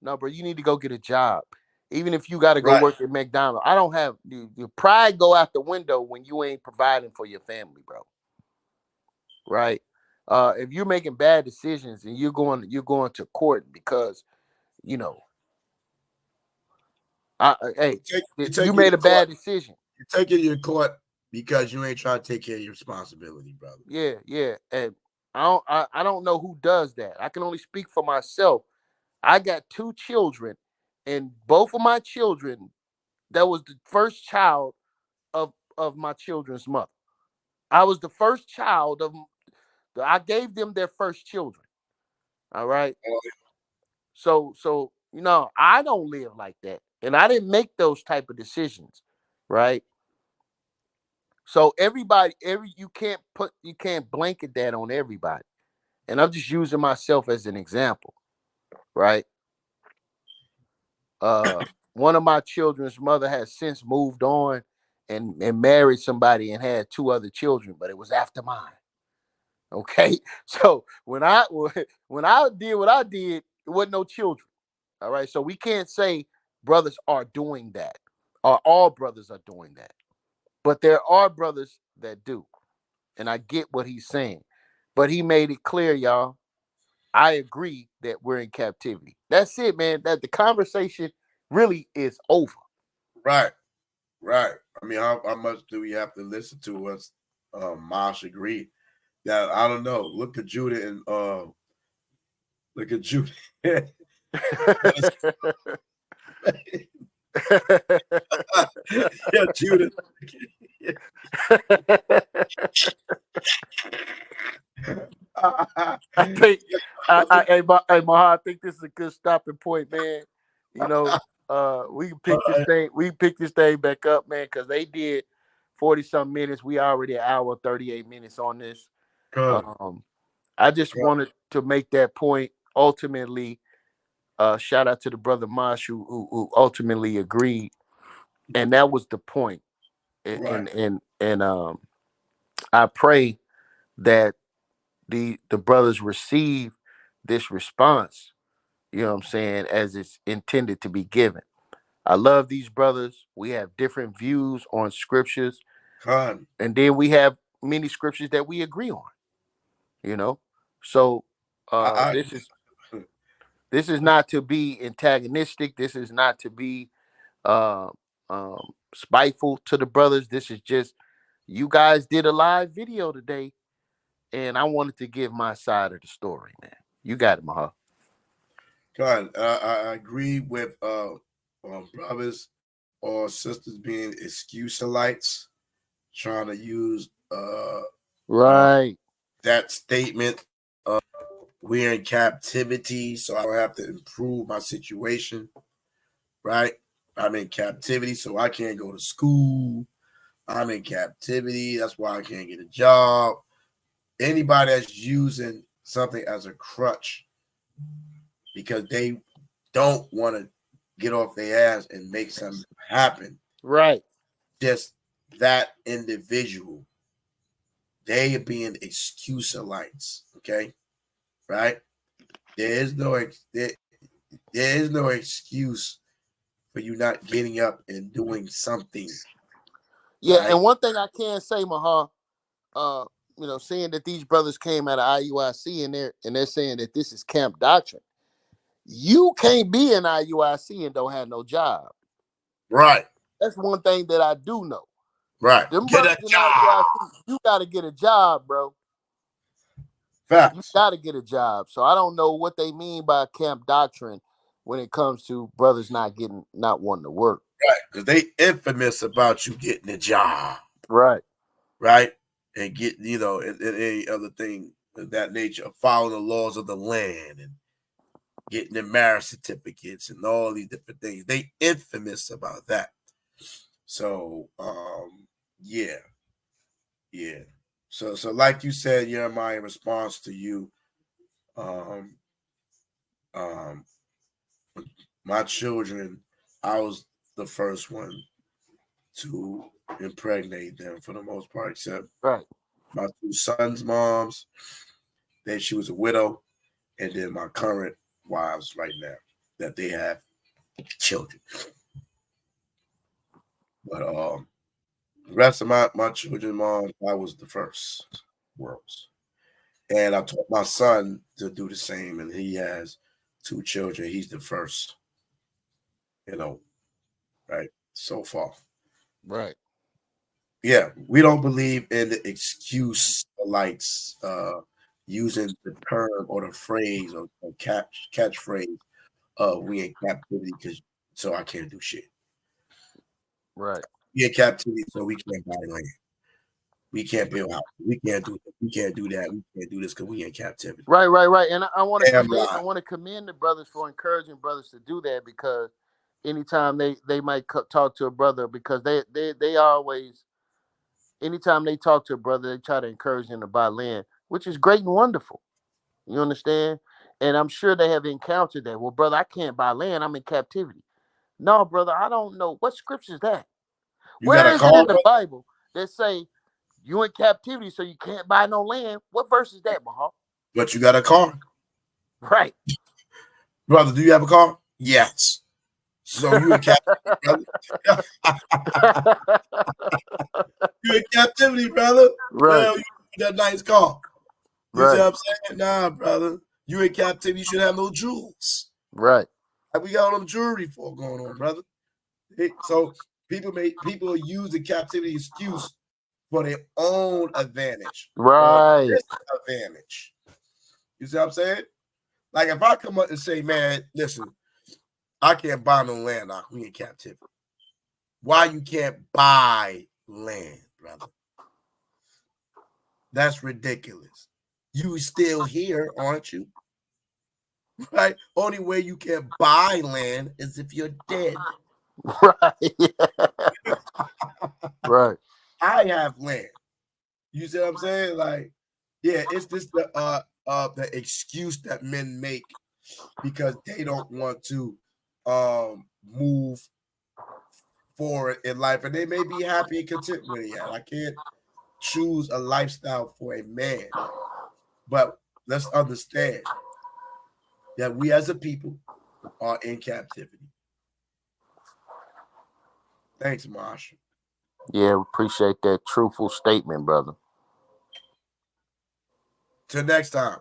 bro, you need to go get a job. Even if you got to go Right. work at McDonald's. I don't have your pride go out the window when you ain't providing for your family, bro. Right? If you're making bad decisions and you're going to court because, you know, hey, you made a bad decision. You're taking your court because you ain't trying to take care of your responsibility, brother. Yeah. And I don't know who does that. I can only speak for myself. I got 2 children, and both of my children, that was the first child of my children's mother. I was the first child of. I gave them their first children. All right. So I don't live like that, and I didn't make those type of decisions, right? So you can't blanket that on everybody, and I'm just using myself as an example, right? One of my children's mother has since moved on and married somebody and had 2 other children, but it was after mine. Okay, so when I did what I did, it wasn't no children. All right, so we can't say brothers are doing that, or all brothers are doing that, but there are brothers that do, and I get what he's saying, but he made it clear, y'all. I agree that we're in captivity. That's it, man. That the conversation really is over. Right. I mean, how much do we have to listen to us? Mosh agree. Yeah, I don't know. Look at Judah and look at Judah. Yeah, Judah. I think I think this is a good stopping point, man. You know, we can pick this thing. We can pick this thing back up, man, because they did 40-some minutes. We already an hour 38 minutes on this. I just wanted to make that point. Ultimately, shout out to the brother Mosh who ultimately agreed, and that was the point. And I pray that the brothers receive this response, you know what I'm saying, as it's intended to be given. I love these brothers. We have different views on scriptures. And then we have many scriptures that we agree on, you know. So this is not to be antagonistic. This is not to be uh, spiteful to the brothers. This is just, you guys did a live video today, and I wanted to give my side of the story, man. You got it, Maha. I agree with brothers or sisters being excuselites, trying to use right that statement. We're in captivity, so I don't have to improve my situation. Right? I'm in captivity, so I can't go to school. I'm in captivity, that's why I can't get a job. Anybody that's using something as a crutch because they don't want to get off their ass and make something happen. Right. Just that individual. They are being excuselites. Okay, right? There is no excuse for you not getting up and doing something. Yeah, Right? and one thing I can say, Maha, seeing that these brothers came out of IUIC and they're saying that this is camp doctrine. You can't be in IUIC and don't have no job. Right. That's one thing that I do know. Right. Them Get brothers a in job. IUIC, you got to get a job, bro. You Facts. got to get a job. So I don't know what they mean by camp doctrine when it comes to brothers not wanting to work. Right. Because they infamous about you getting a job. Right. Right. And get, and any other thing of that nature, following the laws of the land and getting their marriage certificates and all these different things. They infamous about that. So, yeah. So like you said, Jeremiah, in response to you, my children, I was the first one to impregnate them for the most part, except right. my two sons' moms. Then she was a widow, and then my current wives right now that they have children. But the rest of my children, mom, I was the first worlds. And I taught my son to do the same, and he has two children. He's the first, right, so far. Right. Yeah, we don't believe in the excuse lights using the term or the phrase or catchphrase we in captivity because so I can't do shit. Right. We in captivity, so we can't buy land. We can't build houses. We can't do this. We can't do that. We can't do this because we in captivity. Right. And I want Damn to commend the brothers for encouraging brothers to do that, because anytime they might talk to a brother, because they always, anytime they talk to a brother, they try to encourage him to buy land, which is great and wonderful. You understand? And I'm sure they have encountered that. Well, brother, I can't buy land. I'm in captivity. No, brother, I don't know. What scripture is that? You got Where a is it car, in the Bible that say you in captivity so you can't buy no land? What verse is that, Maha? but you got a car. Right. Brother, do you have a car? Yes. So you in captivity, brother. You in captivity, brother. Right. Well, you that nice car. You see Right. what I'm saying? Nah, brother. You in captivity, you should have no jewels. Right. Like we got all them jewelry for going on, brother. So people use the captivity excuse for their own advantage or Right. disadvantage. You see what I'm saying? Like if I come up and say, man, listen, I can't buy no land now. We in captivity. Why you can't buy land, brother? That's ridiculous. You still here, aren't you? Right? Only way you can buy land is if you're dead. Right. Right. I have land. You see what I'm saying? Like, yeah, it's just the excuse that men make because they don't want to move forward in life, and they may be happy and content with it. I can't choose a lifestyle for a man, but let's understand that we as a people are in captivity. Thanks, Marshall. Yeah, appreciate that truthful statement, brother. Till next time.